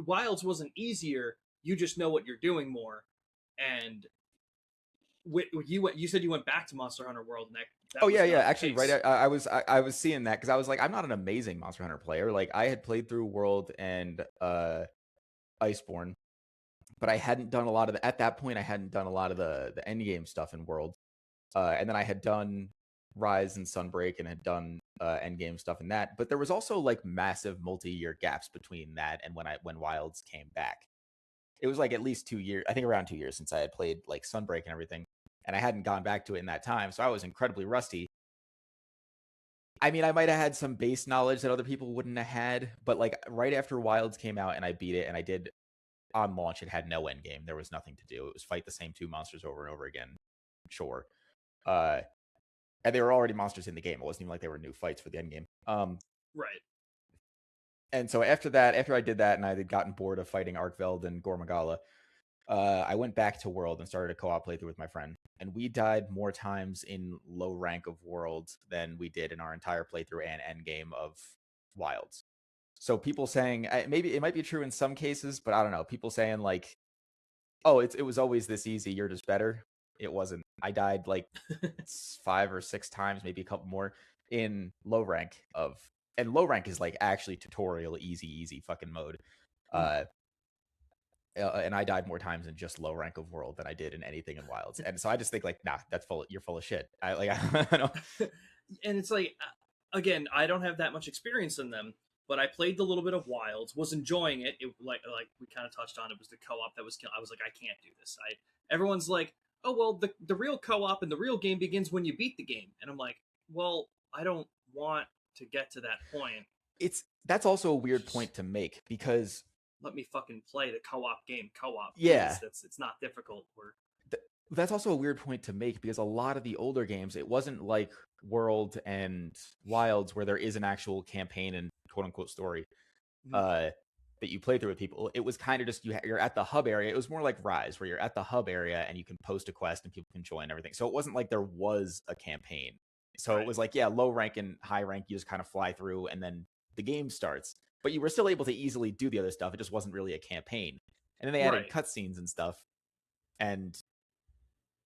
Wilds wasn't easier. You just know what you're doing more, and you said you went back to Monster Hunter World, and that Oh was yeah, yeah. not the Actually, right. case. I was seeing that because I was like, I'm not an amazing Monster Hunter player. Like, I had played through World and Iceborne, but I hadn't done a lot of the, at that point. I hadn't done a lot of the end game stuff in World, and then I had done Rise and Sunbreak and had done end game stuff in that. But there was also like massive multi-year gaps between that and when Wilds came back. It was like at least 2 years. I think around 2 years since I had played like Sunbreak and everything, and I hadn't gone back to it in that time, so I was incredibly rusty. I mean, I might have had some base knowledge that other people wouldn't have had, but like right after Wilds came out and I beat it, and I did on launch, it had no end game. There was nothing to do. It was fight the same two monsters over and over again. Sure. Uh, and they were already monsters in the game. It wasn't even like they were new fights for the end game. Right. And so after that, after I did that, and I had gotten bored of fighting Arkveld and Gormagala, I went back to World and started a co-op playthrough with my friend, and we died more times in low rank of World than we did in our entire playthrough and end game of Wilds. So people saying, maybe it might be true in some cases, but I don't know. People saying like, "Oh, it was always this easy. You're just better." It wasn't. I died like 5 or 6 times, maybe a couple more in low rank of, and low rank is like actually tutorial easy fucking mode. Uh, and I died more times in just low rank of World than I did in anything in Wilds. And so I just think like, nah, that's full. You're full of shit. I like, I don't. And it's like, again, I don't have that much experience in them, but I played the little bit of Wilds, was enjoying it. It like we kind of touched on, it was the co-op that was killing. I was like, I can't do this. Everyone's like, oh well, the real co-op and the real game begins when you beat the game, and I'm like, well, I don't want to get to that point. That's also a weird point to make, because let me fucking play the co-op game co-op. Yeah, please. It's not difficult. That's also a weird point to make, because a lot of the older games, it wasn't like World and Wilds where there is an actual campaign and quote unquote story that you play through with people. It was kind of just you're at the hub area. It was more like Rise, where you're at the hub area and you can post a quest and people can join and everything. So it wasn't like there was a campaign. So It was like, yeah, low rank and high rank, you just kind of fly through and then the game starts. But you were still able to easily do the other stuff. It just wasn't really a campaign. And then they added Right. cutscenes and stuff, and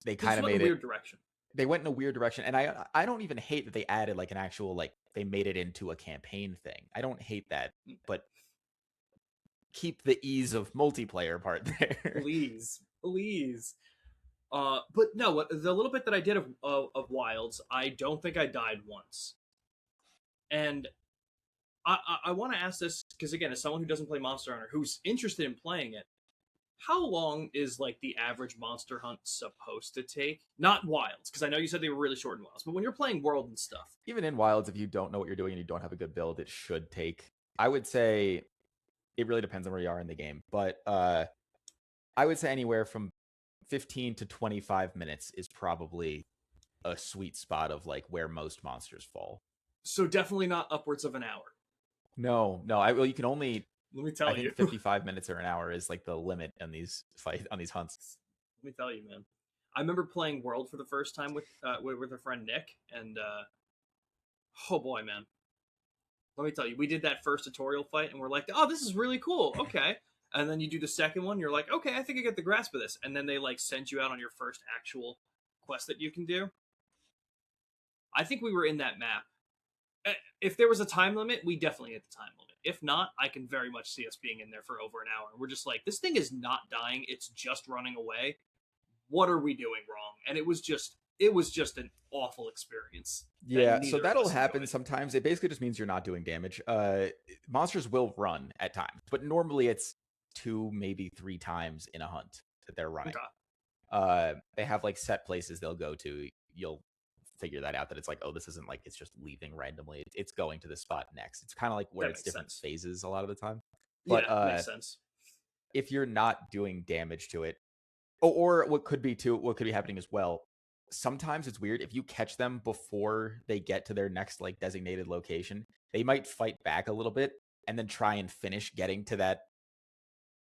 they They just kind of went in made a it. weird direction. They went in a weird direction, and I don't even hate that they added like an actual like they made it into a campaign thing. I don't hate that, but keep the ease of multiplayer part there. Please, please. But no, the little bit that I did of Wilds, I don't think I died once. And I want to ask this because again, as someone who doesn't play Monster Hunter, who's interested in playing it, how long is like the average monster hunt supposed to take? Not Wilds, because I know you said they were really short in Wilds, but when you're playing World and stuff. Even in Wilds, if you don't know what you're doing and you don't have a good build, it should take. I would say it really depends on where you are in the game, but I would say anywhere from 15 to 25 minutes is probably a sweet spot of like where most monsters fall. So definitely not upwards of an hour. No. Well, you can only. Let me tell I you. think 55 minutes or an hour is like the limit on these hunts. Let me tell you, man. I remember playing World for the first time with a friend Nick, and oh boy, man. Let me tell you, we did that first tutorial fight, and we're like, "Oh, this is really cool." Okay, and then you do the second one, you're like, "Okay, I think I get the grasp of this." And then they like send you out on your first actual quest that you can do. I think we were in that map. If there was a time limit, we definitely hit the time limit. If not, I can very much see us being in there for over an hour. And we're just like, this thing is not dying; it's just running away. What are we doing wrong? And it was just an awful experience. Yeah, so that'll happen sometimes. It basically just means you're not doing damage. Monsters will run at times, but normally it's 2, maybe 3 times in a hunt that they're running. Okay. They have like set places they'll go to. You'll figure that out, that it's like, oh, this isn't like it's just leaving randomly. It's going to this spot next. It's kind of like where it's different phases a lot of the time. But yeah, makes sense. If you're not doing damage to it, or what could be happening as well, sometimes it's weird if you catch them before they get to their next like designated location, they might fight back a little bit and then try and finish getting to that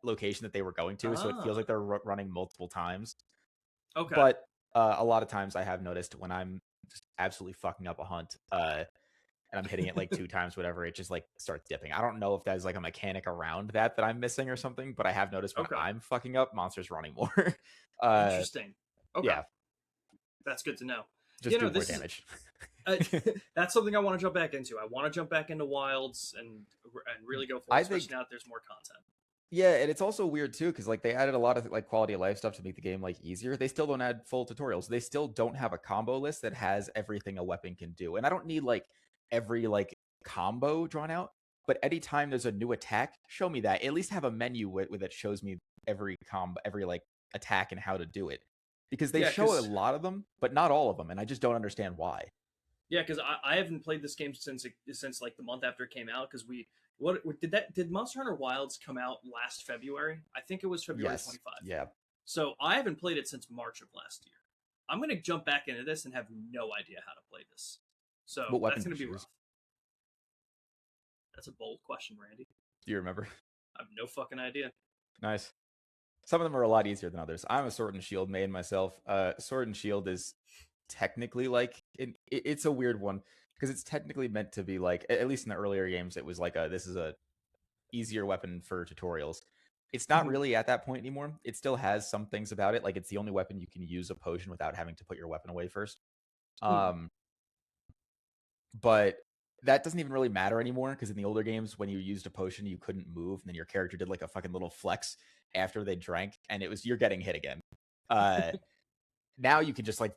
location that they were going to. So it feels like they're running multiple times. Okay. But a lot of times I have noticed when I'm just absolutely fucking up a hunt, and I'm hitting it like 2 times, whatever, it just like starts dipping. I don't know if there's like a mechanic around that I'm missing or something, but I have noticed when I'm fucking up, monsters running more. Interesting. Okay. Yeah. That's good to know. Just do more damage. That's something I want to jump back into. I want to jump back into Wilds and really go for it, especially now that there's more content. Yeah, and it's also weird too because like they added a lot of like quality of life stuff to make the game like easier. They still don't add full tutorials. They still don't have a combo list that has everything a weapon can do. And I don't need like every like combo drawn out, but anytime there's a new attack, show me that. At least have a menu with that shows me every combo, every like attack and how to do it. Because they show a lot of them, but not all of them, and I just don't understand why. Yeah, because I haven't played this game since like the month after it came out. Because did Monster Hunter Wilds come out last February? I think it was February 25. Yeah. So I haven't played it since March of last year. I'm gonna jump back into this and have no idea how to play this. So that's gonna be rough. That's a bold question, Randy. Do you remember? I have no fucking idea. Nice. Some of them are a lot easier than others. I'm a Sword and Shield main myself. Sword and Shield is technically like it's a weird one because it's technically meant to be like, at least in the earlier games, it was like this is a easier weapon for tutorials. It's not really at that point anymore. It still has some things about it, like it's the only weapon you can use a potion without having to put your weapon away first. But that doesn't even really matter anymore because in the older games, when you used a potion, you couldn't move, and then your character did like a fucking little flex after they drank, and it was you're getting hit again. Now you can just like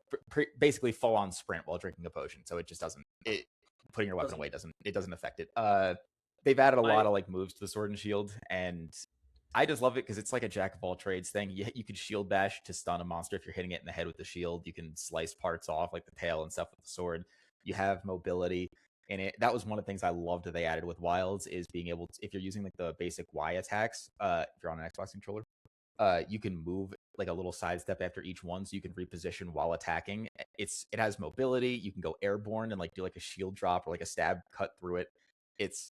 basically full on sprint while drinking a potion, so it just doesn't. Putting your weapon away doesn't affect it. They've added a lot of like moves to the Sword and Shield, and I just love it because it's like a jack of all trades thing. You could shield bash to stun a monster if you're hitting it in the head with the shield. You can slice parts off like the tail and stuff with the sword. You have mobility. And that was one of the things I loved that they added with Wilds is being able to, if you're using like the basic Y attacks, if you're on an Xbox controller, you can move like a little sidestep after each one, so you can reposition while attacking. It has mobility. You can go airborne and like do like a shield drop or like a stab cut through it. It's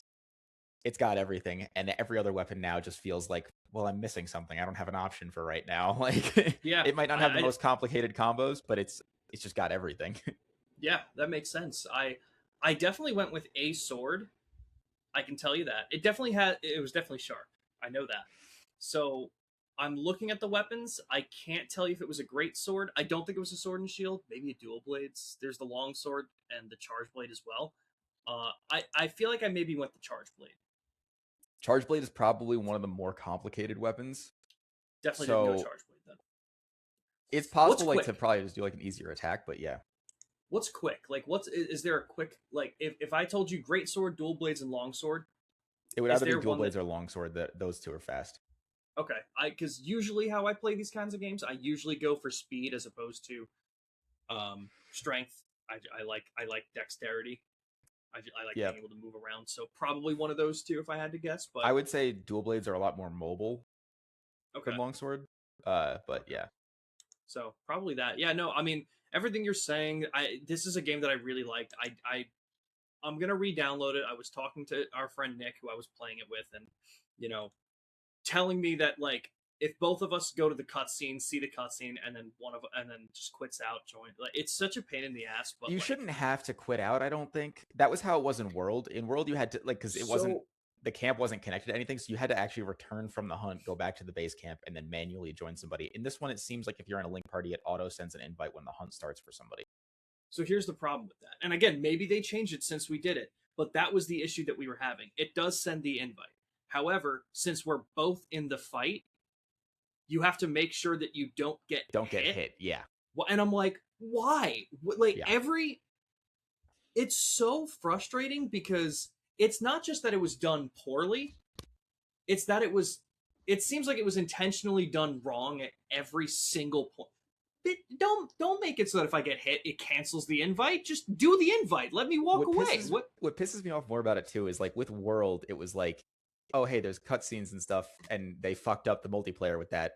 got everything, and every other weapon now just feels like, well, I'm missing something. I don't have an option for right now. Like, yeah, it might not have the most complicated combos, but it's just got everything. Yeah, that makes sense. I definitely went with a sword. I can tell you that. It was definitely sharp. I know that. So I'm looking at the weapons. I can't tell you if it was a great sword. I don't think it was a sword and shield. Maybe a dual blades. There's the long sword and the charge blade as well. I feel like I maybe went the charge blade. Charge blade is probably one of the more complicated weapons. Definitely didn't go So charge blade then. it's What's possible like to quick? probably just do like an easier attack, but yeah. What's quick? Like, is there a quick like if I told you great sword, dual blades, and long sword? It would Is either be there dual one that blades or longsword. That those two are fast. okay? Because usually how I play these kinds of games, I usually go for speed as opposed to strength. I like dexterity. I like Yeah. being able to move around. So probably one of those two if I had to guess. But I would say dual blades are a lot more mobile okay, than longsword. But okay. yeah. So probably that. Yeah, no, I mean everything you're saying. This is a game that I really liked. I'm gonna re-download it. I was talking to our friend Nick, who I was playing it with, and you know, telling me that like if both of us go to the cutscene, see the cutscene, and then and then just quits out, join. Like it's such a pain in the ass. But You like shouldn't have to quit out, I don't think. That was how it was in World. In World, you had to like because it wasn't so the camp wasn't connected to anything, so you had to actually return from the hunt, go back to the base camp, and then manually join somebody. In this one, it seems like if you're in a link party, it auto sends an invite when the hunt starts for somebody. So here's the problem with that. And again, maybe they changed it since we did it, but that was the issue that we were having. It does send the invite. However, since we're both in the fight, you have to make sure that you don't get Don't get hit. hit. Yeah. Well, and I'm like, why? Like Yeah. it's so frustrating because it's not just that it was done poorly, it's that it seems like it was intentionally done wrong at every single point. Don't make it so that if I get hit, it cancels the invite. Just do the invite. Let me walk away. What pisses me off more about it too is like with World, it was like, oh hey, there's cutscenes and stuff, and they fucked up the multiplayer with that.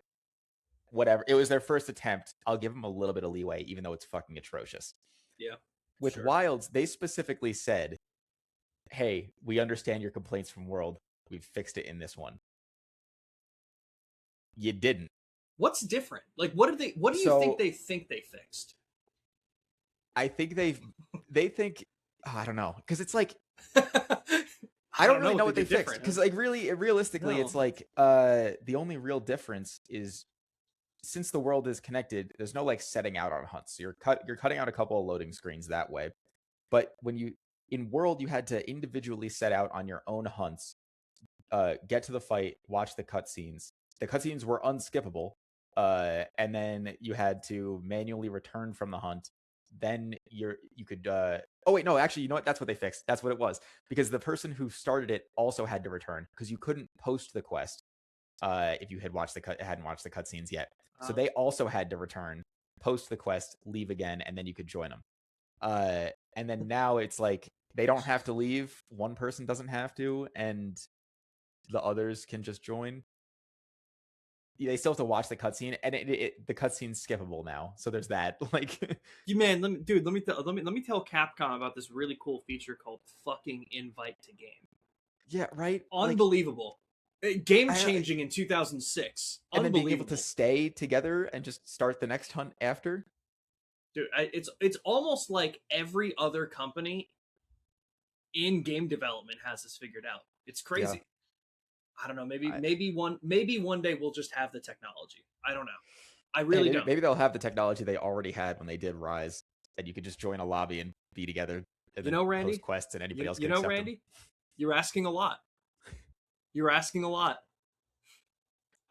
Whatever. It was their first attempt. I'll give them a little bit of leeway, even though it's fucking atrocious. Yeah, With sure. Wilds, they specifically said, hey, we understand your complaints from World. We've fixed it in this one. You didn't. What's different? Like, what do you think they fixed? I think they think, oh, I don't know, because it's like I don't really know what they they fixed, because like realistically, no. it's like the only real difference is since the world is connected, there's no like setting out on hunts. So you're cutting out a couple of loading screens that way. But when you in World, you had to individually set out on your own hunts, get to the fight, watch the cutscenes. The cutscenes were unskippable, and then you had to manually return from the hunt. Then you could. Oh wait, no, actually, you know what? That's what they fixed. That's what it was, because the person who started it also had to return because you couldn't post the quest if you hadn't watched the cutscenes yet. So they also had to return, post the quest, leave again, and then you could join them. And then now it's like they don't have to leave. One person doesn't have to, and the others can just join. They still have to watch the cutscene, and the cutscene's skippable now. So there's that. Like, You man, let me tell Capcom about this really cool feature called fucking invite to game. yeah, right. Unbelievable. Game changing in 2006. And then being able to stay together and just start the next hunt after. Dude, it's almost like every other company in game development has this figured out. It's crazy. Yeah. I don't know. Maybe one day we'll just have the technology. I don't know. I really don't. Maybe they'll have the technology they already had when they did Rise, and you could just join a lobby and be together. And you know, Randy, post quests, and anybody else. You know, Randy, them. You're asking a lot. You're asking a lot.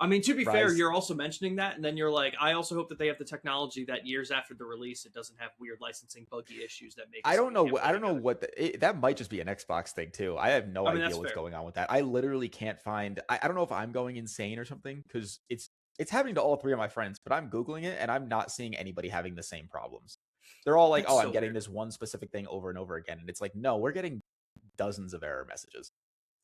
I mean, to be fair, you're also mentioning that, and then you're like, I also hope that they have the technology that years after the release, it doesn't have weird licensing buggy issues that make. I don't know what that might just be an Xbox thing too. I have no idea what's going on with that. I literally can't find. I don't know if I'm going insane or something, because it's happening to all three of my friends, but I'm Googling it and I'm not seeing anybody having the same problems. They're all like, I'm getting this one specific thing over and over again, and it's like, no, we're getting dozens of error messages.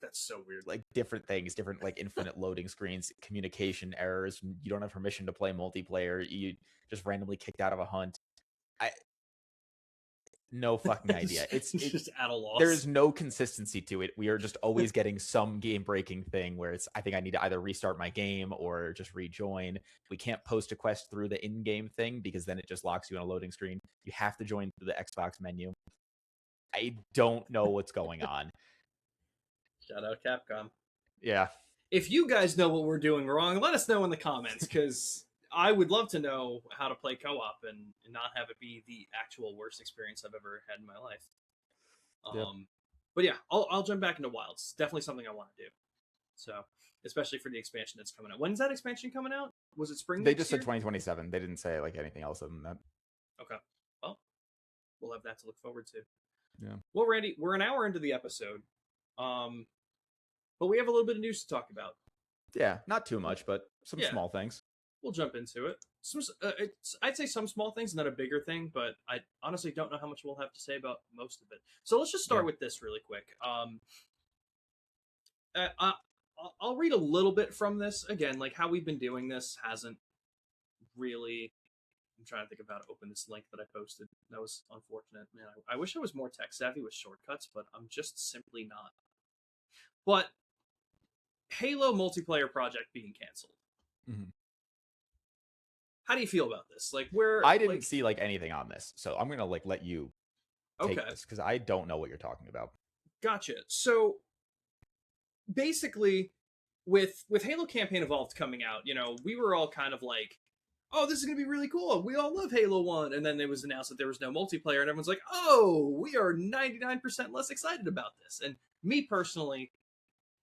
That's so weird. Like different things, different like infinite loading screens, communication errors. You don't have permission to play multiplayer. You just randomly kicked out of a hunt. No fucking idea. It's just at a loss. There's no consistency to it. We are just always getting some game breaking thing where I think I need to either restart my game or just rejoin. We can't post a quest through the in-game thing because then it just locks you on a loading screen. You have to join through the Xbox menu. I don't know what's going on. Shout out Capcom. Yeah. if you guys know what we're doing wrong, let us know in the comments, because I would love to know how to play co-op and not have it be the actual worst experience I've ever had in my life. Yep. But yeah, I'll jump back into WoW. It's definitely something I want to do. So, especially for the expansion that's coming out. When's that expansion coming out? Was it spring They next just year? said 2027. They didn't say like anything else other than that. Okay. Well, we'll have that to look forward to. Yeah. Well, Randy, we're an hour into the episode, but we have a little bit of news to talk about. Yeah, not too much, but some Yeah. small things. We'll jump into it. I'd say some small things and then a bigger thing, but I honestly don't know how much we'll have to say about most of it. So let's just start with this really quick. I'll read a little bit from this. Again, like how we've been doing this hasn't really. I'm trying to think of how to open this link that I posted. That was unfortunate. Man, I wish I was more tech savvy with shortcuts, but I'm just simply not. But Halo multiplayer project being canceled. Mm-hmm. How do you feel about this? Like, where I didn't see like anything on this, so I'm gonna like let you take this because I don't know what you're talking about. Gotcha. So basically, with Halo Campaign Evolved coming out, you know, we were all kind of like, oh, this is going to be really cool. We all love Halo 1. And then it was announced that there was no multiplayer, and everyone's like, oh, we are 99% less excited about this. And me personally,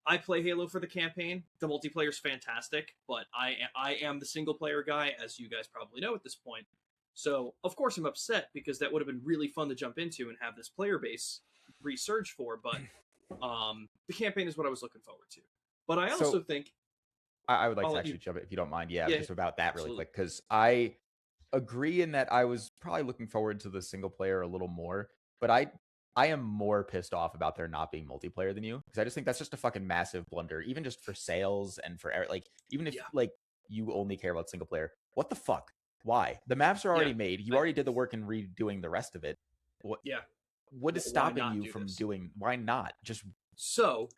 I play Halo for the campaign. The multiplayer's fantastic, but I am the single player guy, as you guys probably know at this point. So, of course, I'm upset because that would have been really fun to jump into and have this player base resurge for, but the campaign is what I was looking forward to. But I also think I would like to actually jump in if you don't mind. Yeah, just about that really absolutely. quick, because I agree in that I was probably looking forward to the single player a little more, but I am more pissed off about there not being multiplayer than you, because I just think that's just a fucking massive blunder, even just for sales and for like, even if like you only care about single player, what the fuck? Why? The maps are already made. You already did the work in redoing the rest of it. What is stopping you from doing? Why not? Just so.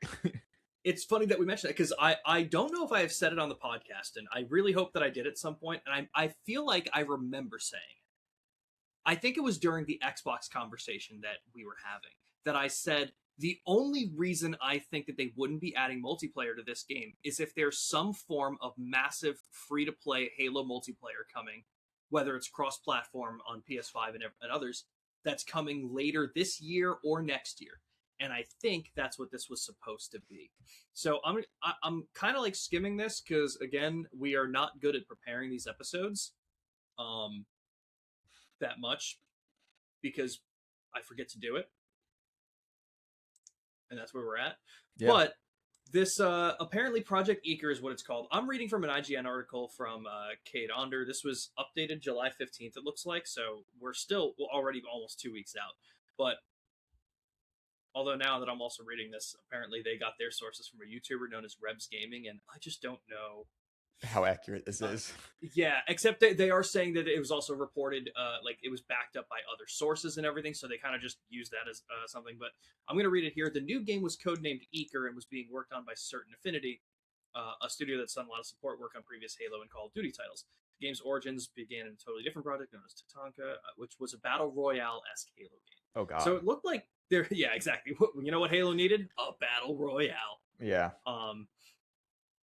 It's funny that we mentioned that because I don't know if I have said it on the podcast, and I really hope that I did at some point, and I feel like I remember saying it. I think it was during the Xbox conversation that we were having that I said the only reason I think that they wouldn't be adding multiplayer to this game is if there's some form of massive free-to-play Halo multiplayer coming, whether it's cross-platform on PS5 and others, that's coming later this year or next year. And I think that's what this was supposed to be. So I'm kind of like skimming this because again, we are not good at preparing these episodes that much because I forget to do it, and that's where we're at. Yeah. But this apparently Project Ekur is what it's called. I'm reading from an IGN article from Kate Onder. This was updated July 15th. It looks like, so we're still already almost 2 weeks out, but. Although now that I'm also reading this, apparently they got their sources from a YouTuber known as Rebs Gaming, and I just don't know how accurate this is. Yeah, except they are saying that it was also reported, like it was backed up by other sources and everything, so they kind of just used that as something. But I'm going to read it here. The new game was codenamed Ekur and was being worked on by Certain Affinity, a studio that's done a lot of support work on previous Halo and Call of Duty titles. The game's origins began in a totally different project known as Tatanka, which was a battle royale-esque Halo game. Oh god! So it looked like yeah, exactly. You know what Halo needed? A battle royale. Yeah.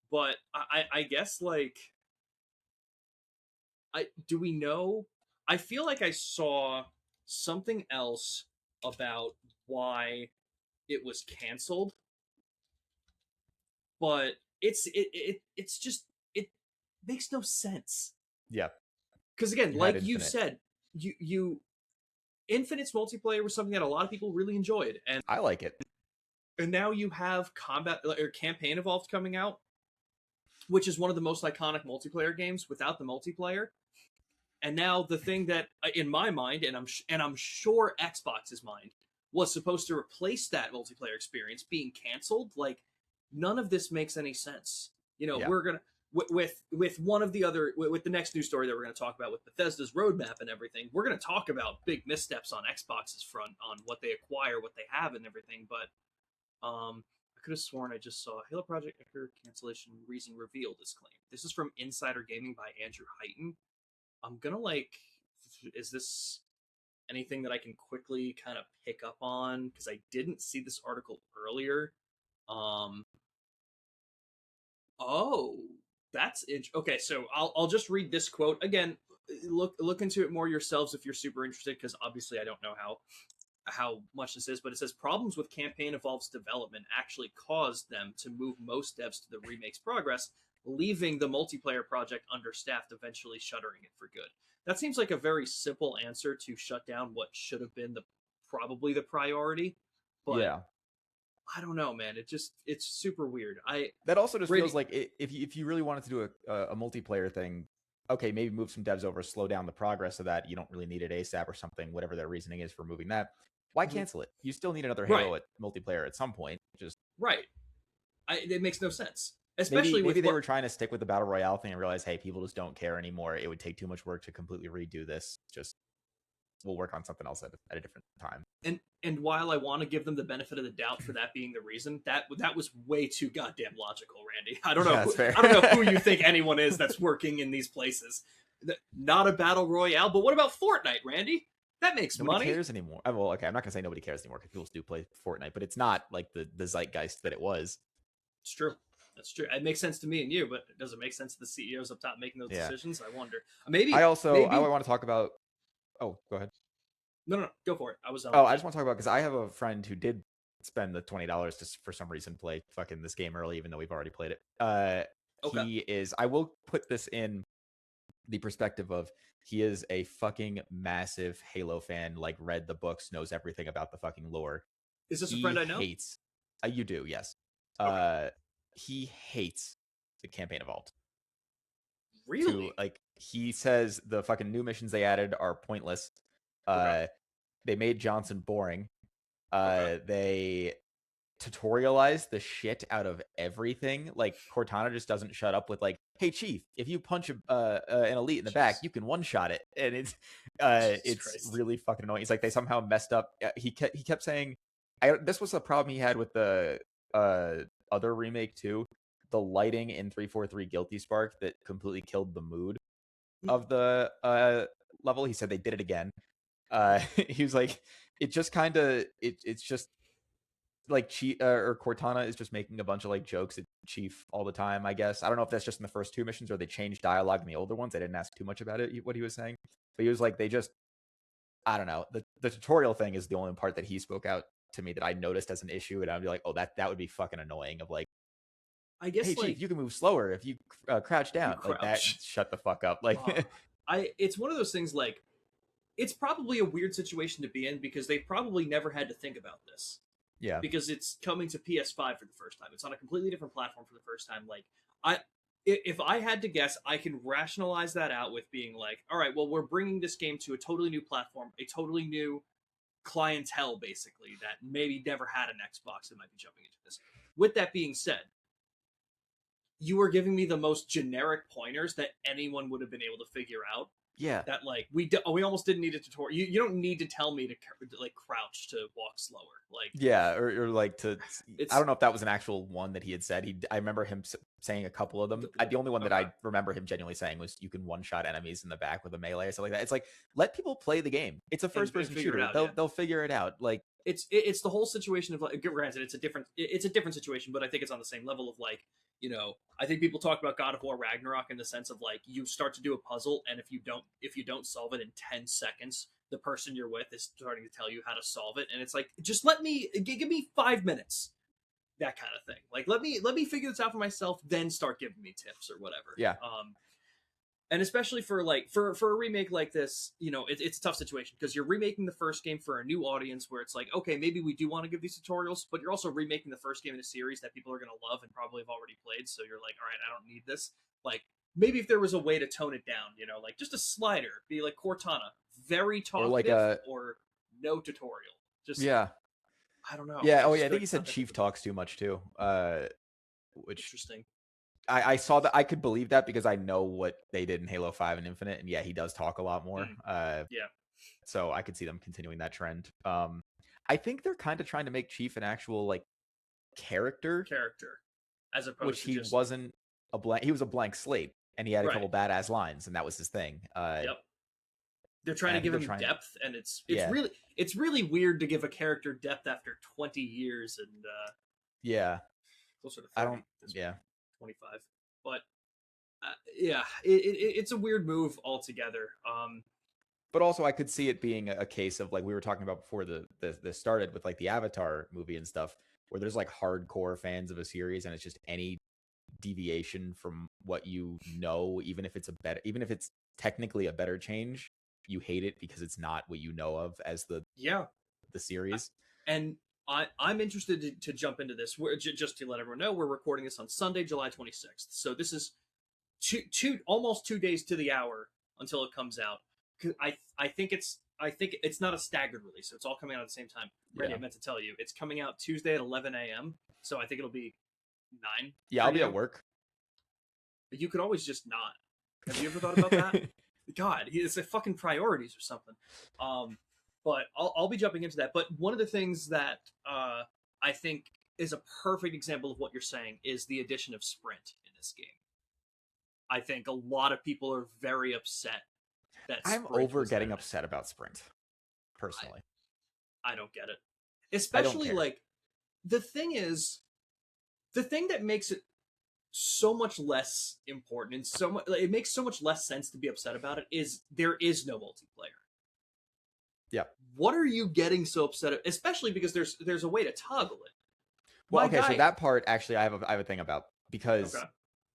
But I guess like, do we know? I feel like I saw something else about why it was canceled, but it's just it makes no sense. Yeah. Because again, like you said, you Infinite's multiplayer was something that a lot of people really enjoyed, and I like it. And now you have combat or Campaign Evolved coming out, which is one of the most iconic multiplayer games without the multiplayer. And now the thing that, in my mind, and I'm sure Xbox's mind, was supposed to replace that multiplayer experience being canceled. Like, none of this makes any sense. You know, we're gonna with one of the other with the next news story that we're going to talk about with Bethesda's roadmap and everything. We're going to talk about big missteps on Xbox's front on what they acquire, what they have, and everything. But I could have sworn I just saw Halo Project Ekur cancellation reason revealed is claimed. This is from Insider Gaming by Andrew Heighton. I'm gonna is this anything that I can quickly kind of pick up on? Because I didn't see this article earlier. Oh, that's okay. So I'll just read this quote again. Look into it more yourselves if you're super interested, because obviously I don't know how much this is, but it says problems with campaign evolves development actually caused them to move most devs to the remake's progress, leaving the multiplayer project understaffed, eventually shuttering it for good. That seems like a very simple answer to shut down what should have been the probably the priority, but Yeah. I don't know, man. It's super weird. That also just feels Randy, like if you really wanted to do a multiplayer thing, okay, maybe move some devs over, slow down the progress of that. You don't really need it ASAP or something, whatever their reasoning is for moving that. Why mhm. cancel it? You still need another Right, Halo at multiplayer at some point. Just right. It makes no sense, maybe especially with maybe they what. were trying to stick with the battle royale thing and realize, hey, people just don't care anymore. It would take too much work to completely redo this. Just we'll work on something else at a different time. And while I want to give them the benefit of the doubt for that being the reason, that was way too goddamn logical, Randy. Yeah, that's fair. I don't know who you think anyone is that's working in in these places. Not a battle royale, but what about Fortnite, Randy? That makes Nobody money. cares anymore. Well, okay, I'm not gonna say nobody cares anymore because people do play Fortnite, but it's not like the zeitgeist that it was. It's true. That's true. It makes sense to me and you, but it doesn't make sense to the CEOs up top making those Yeah. decisions. I wonder. Maybe. I Maybe. want to talk about. Oh, go ahead. No. Go for it. I was. Oh, I just want to talk about because I have a friend who did spend the $20 to for some reason play fucking this game early, even though we've already played it. Okay. He is. I will put this in the perspective of he is a fucking massive Halo fan. Like read the books, knows everything about the fucking lore. Is this a He friend I know? hates. You do, yes. Okay. He hates the campaign evolved. To Really? like, he says the fucking new missions they added are pointless. Okay. They made Johnson boring. Okay. They tutorialized the shit out of everything. Like Cortana just doesn't shut up with like, "Hey Chief, if you punch an elite in the back, you can one shot it," and Jesus it's Christ. really fucking annoying. It's like they somehow messed up. He kept saying, this was a problem he had with the other remake too. The lighting in 343 Guilty Spark that completely killed the mood of the level. He said they did it again. He was like, it just kind of it's just like or Cortana is just making a bunch of like jokes at Chief all the time. I guess I don't know if that's just in the first two missions or they changed dialogue in the older ones. I didn't ask too much about it. What he was saying, but he was like, they just I don't know. The tutorial thing is the only part that he spoke out to me that I noticed as an issue, and I'd be like, oh, that would be fucking annoying. Of like, I hey guess Chief, like you can move slower if you crouch if you down like that. crouch. Shut the fuck up. Like, It's one of those things like it's probably a weird situation to be in because they probably never had to think about this yeah, because it's coming to PS5 for the first time. It's on a completely different platform for the first time. Like I if I had to guess, I can rationalize that out with being like, all right, well, we're bringing this game to a totally new platform, a totally new clientele, basically, that maybe never had an Xbox that might be jumping into this. With that being said, you were giving me the most generic pointers that anyone would have been able to figure out. yeah. That like we almost didn't need a tutorial. You don't need to tell me to like crouch to walk slower. Like Yeah, or like to. I it's don't know if that was an actual one that he had said. I remember him saying a couple of them. The only one that okay. I remember him genuinely saying was, "You can one shot enemies in the back with a melee or something like that." It's like let people play the game. It's a first person Figure it shooter. out. Yeah. They'll figure it out. Like It's the whole situation of like granted it's a different situation, but I think it's on the same level of like, I think people talk about God of War Ragnarok in the sense of like you start to do a puzzle, and if you don't solve it in 10 seconds, the person you're with is starting to tell you how to solve it, and it's like just give me 5 minutes, that kind of thing. Like let me figure this out for myself, then start giving me tips or whatever. yeah, And especially for like for a remake like this, it's a tough situation because you're remaking the first game for a new audience where it's like, okay, maybe we do want to give these tutorials, but you're also remaking the first game in a series that people are going to love and probably have already played, so you're like, all right, I don't need this. Like maybe if there was a way to tone it down, like just a slider, be like Cortana, very or like talkative, or no tutorial, just yeah, I don't know. yeah. I Oh just yeah, I feel think like he it's not said that Chief difficult. talks too much too. Which Interesting. I saw that I could believe that because I know what they did in Halo 5 and Infinite, and yeah, he does talk a lot more. Yeah, So I could see them continuing that trend. I think they're kind of trying to make Chief an actual like character, character as which opposed to he just wasn't a blank. He was a blank slate, and he had a right. couple badass lines, and that was his thing. Yep. They're trying And to I think give they're him trying. depth, and Yeah, it's really weird to give a character depth after 20 years and yeah. closer to I 30 don't. at this Yeah. point. 25. But yeah, it's a weird move altogether. But also, I could see it being a case of like we were talking about before the started with like the Avatar movie and stuff, where there's like hardcore fans of a series, and it's just any deviation from what you know, even if it's technically a better change, you hate it because it's not what you know of as Yeah, the series. and I'm interested to jump into this. Just to let everyone know, we're recording this on Sunday, July 26th. So this is almost 2 days to the hour until it comes out. I think it's not a staggered release, so it's all coming out at the same time. Randy, Yeah. I meant to tell you, it's coming out Tuesday at 11 a.m. So I think it'll be 9. Yeah, I'll be at work. But you could always just not. Have you ever thought about that? God, it's a fucking priorities or something. But I'll be jumping into that. But one of the things that I think is a perfect example of what you're saying is the addition of sprint in this game. I think a lot of people are very upset that I'm over getting upset about sprint, personally. I don't get it. Especially like the thing that makes it so much less important and so much it makes so much less sense to be upset about it is there is no multiplayer. Yeah. What are you getting so upset at? Especially because there's a way to toggle it. Well, so that part actually I have a thing about, because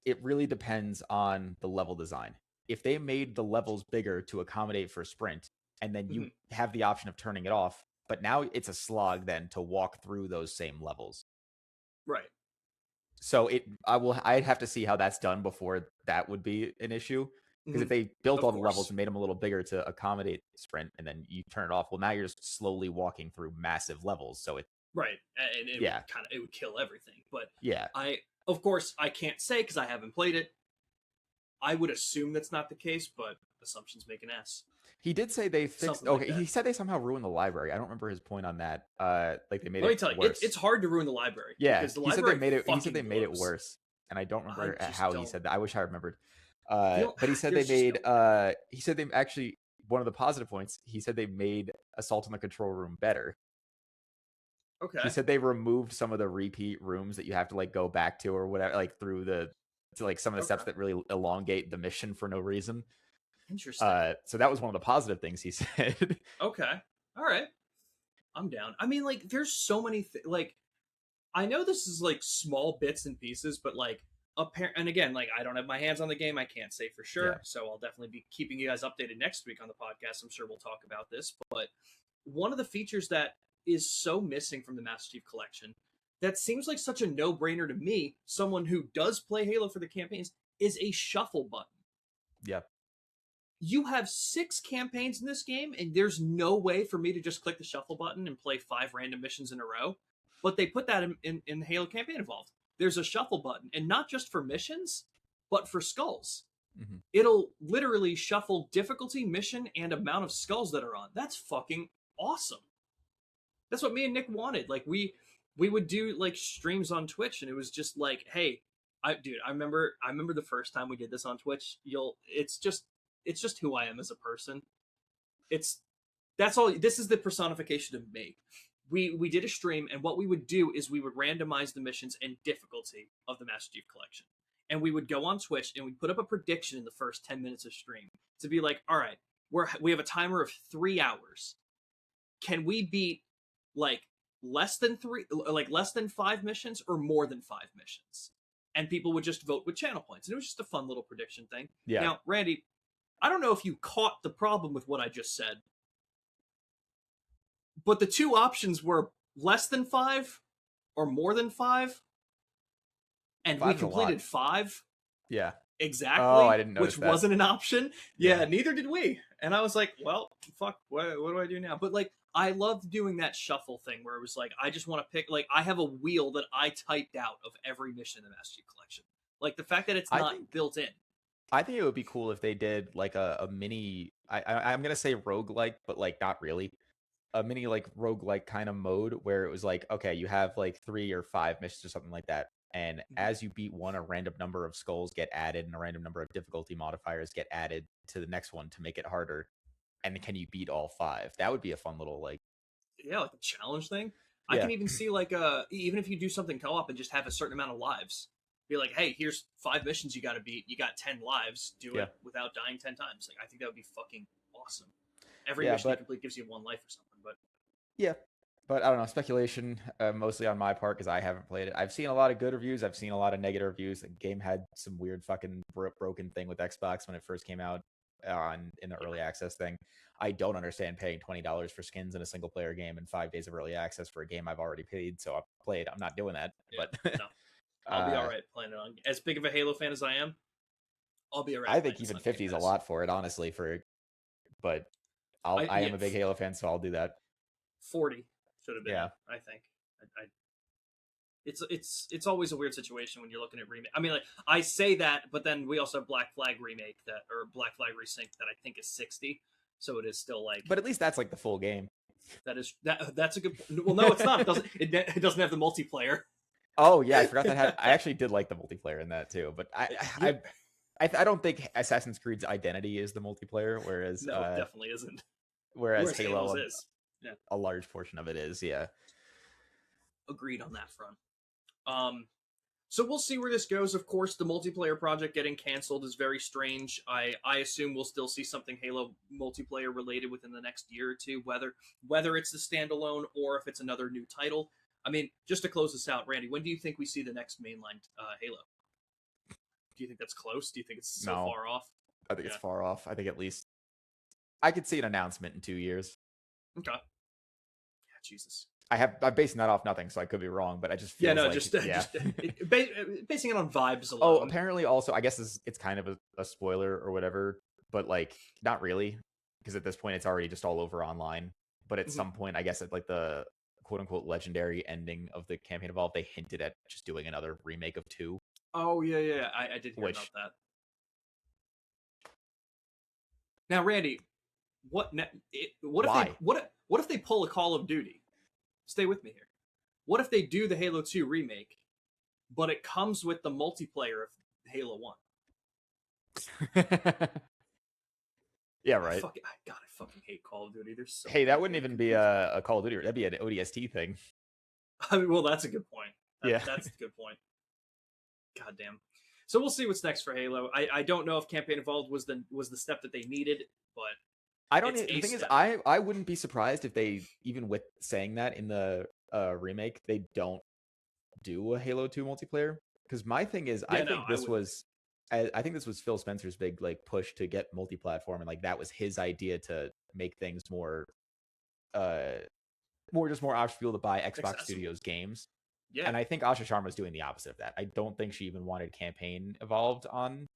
it really depends on the level design. If they made the levels bigger to accommodate for sprint, and then you have the option of turning it off, but now it's a slog then to walk through those same levels. Right. So I'd have to see how that's done before that would be an issue. Because if they built all the levels and made them a little bigger to accommodate sprint, and then you turn it off, well, now you're just slowly walking through massive levels. So right, and it would kill everything. But yeah, of course I can't say because I haven't played it. I would assume that's not the case, but assumptions make an ass. He did say they fixed. He said they somehow ruined the library. I don't remember his point on that. Like they made Let it. me tell you, worse. it's hard to ruin the library. Yeah, because the he library said they made it. He said they made it blows. worse, and I don't remember how he said that. I wish I remembered. But he said they made. He said they actually, one of the positive points. He said they made Assault on the Control Room better. Okay. He said they removed some of the repeat rooms that you have to like go back to or whatever, like through some of the steps that really elongate the mission for no reason. Interesting. So that was one of the positive things he said. Okay. All right. I'm down. I mean, like, there's so many like, I know this is like small bits and pieces, but like, and again, like, I don't have my hands on the game. I can't say for sure. Yeah. So I'll definitely be keeping you guys updated next week on the podcast. I'm sure we'll talk about this. But one of the features that is so missing from the Master Chief Collection that seems like such a no-brainer to me, someone who does play Halo for the campaigns, is a shuffle button. Yeah. You have 6 campaigns in this game, and there's no way for me to just click the shuffle button and play 5 random missions in a row. But they put that in the Halo Campaign Evolved. There's a shuffle button, and not just for missions, but for skulls. Mm-hmm. It'll literally shuffle difficulty, mission, and amount of skulls that are on. That's fucking awesome. That's what me and Nick wanted. Like, we would do like streams on Twitch, and it was just like, hey, I remember the first time we did this on Twitch. It's just who I am as a person. That's all. This is the personification of me. We did a stream, and what we would do is we would randomize the missions and difficulty of the Master Chief Collection, and we would go on Twitch and we'd put up a prediction in the first 10 minutes of stream to be like, all right, we have a timer of 3 hours. Can we beat like less than 5 missions or more than 5 missions? And people would just vote with channel points, and it was just a fun little prediction thing. Yeah. Now, Randy, I don't know if you caught the problem with what I just said, but the 2 options were less than 5 or more than 5, and we completed 5. Yeah. Exactly. Oh, I didn't notice which wasn't an option. Yeah, neither did we. And I was like, well, fuck, what do I do now? But like, I loved doing that shuffle thing where it was like, I just want to pick, like, I have a wheel that I typed out of every mission in the Master Chief Collection. Like, the fact that it's not built in. I think it would be cool if they did like a mini, I'm going to say roguelike, but like not really. A mini like roguelike kind of mode where it was like, okay, you have like 3 or 5 missions or something like that. And as you beat one, a random number of skulls get added and a random number of difficulty modifiers get added to the next one to make it harder. And can you beat all 5? That would be a fun little like... Yeah, like a challenge thing. Yeah. I can even see like even if you do something co-op and just have a certain amount of lives. Be like, hey, here's 5 missions you got to beat. You got 10 lives. Do Yeah. it without dying 10 times. Like, I think that would be fucking awesome. Every Yeah, mission you but complete gives you 1 life or something. But yeah, but I don't know. Speculation, mostly on my part because I haven't played it. I've seen a lot of good reviews. I've seen a lot of negative reviews. The game had some weird fucking broken thing with Xbox when it first came out in the early access thing. I don't understand paying $20 for skins in a single player game and 5 days of early access for a game I've already paid. So I've played. I'm not doing that. yeah, But no, I'll be all right playing it on. As big of a Halo fan as I am, I'll be all right. I playing think this even on 50 Game is a Pass. lot for it, honestly. But I Yeah, am a big Halo fan, so I'll do that. 40 should have been Yeah. it. I think. It's always a weird situation when you're looking at remake. I mean, like I say that, but then we also have Black Flag remake or Black Flag Resynced that I think is 60. So it is still like. But at least that's like the full game. That's a good. Well, no, it's not. It doesn't have the multiplayer. Oh yeah, I forgot that I actually did like the multiplayer in that too, but I don't think Assassin's Creed's identity is the multiplayer, whereas No, it definitely isn't. Whereas Halo, is. Yeah. A large portion of it is. Yeah. Agreed on that front. So we'll see where this goes. Of course, the multiplayer project getting canceled is very strange. I assume we'll still see something Halo multiplayer related within the next year or two, whether it's the standalone or if it's another new title. I mean, just to close this out, Randy, when do you think we see the next mainline Halo? Do you think that's close? Do you think it's so far off? I think it's far off. I think at least I could see an announcement in 2 years. Okay. Yeah, Jesus. I'm basing that off nothing, so I could be wrong, but I just feel just basing it on vibes alone. Oh, apparently also, I guess it's kind of a spoiler or whatever, but like not really, because at this point it's already just all over online. But at some point, I guess at like the quote unquote legendary ending of the campaign Evolved, they hinted at just doing another remake of 2. Oh yeah, I did hear about that. Now, Randy, what if they pull a Call of Duty? Stay with me here. What if they do the Halo 2 remake, but it comes with the multiplayer of Halo 1? Yeah, right. I fucking hate Call of Duty. There's so hey, that wouldn't even be a Call of Duty. That'd be an ODST thing. I mean, well, that's a good point. Yeah, that's a good point. God damn. So we'll see what's next for Halo. I don't know if Campaign Evolved was the step that they needed, but I don't. The thing is, I wouldn't be surprised if they, even with saying that in the remake, they don't do a Halo 2 multiplayer. Because my thing is, I think this was Phil Spencer's big like push to get multi-platform, and like that was his idea to make things more optional to buy Xbox Studios games. Yeah. And I think Asha Sharma's doing the opposite of that. I don't think she even wanted Campaign Evolved on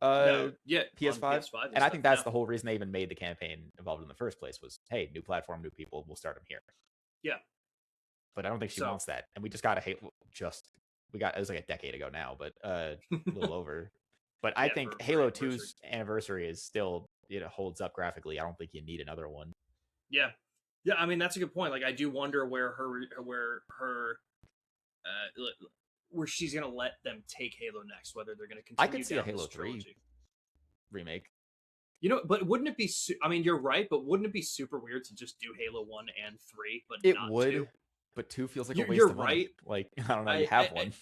PS5. And I think that's the whole reason they even made the Campaign Evolved in the first place was, hey, new platform, new people, we'll start them here. Yeah. But I don't think she wants that. And we just got it was like a decade ago now, but a little over. But I think Halo 2's anniversary is still, it holds up graphically. I don't think you need another one. Yeah. Yeah, I mean that's a good point. Like I do wonder where she's gonna let them take Halo next. Whether they're gonna continue. I could see a Halo 3 remake. You know, but wouldn't it be? I mean, you're right, but wouldn't it be super weird to just do Halo 1 and 3, but it not would? 2? But 2 feels like a waste of money. Right. Like I don't know, you have one.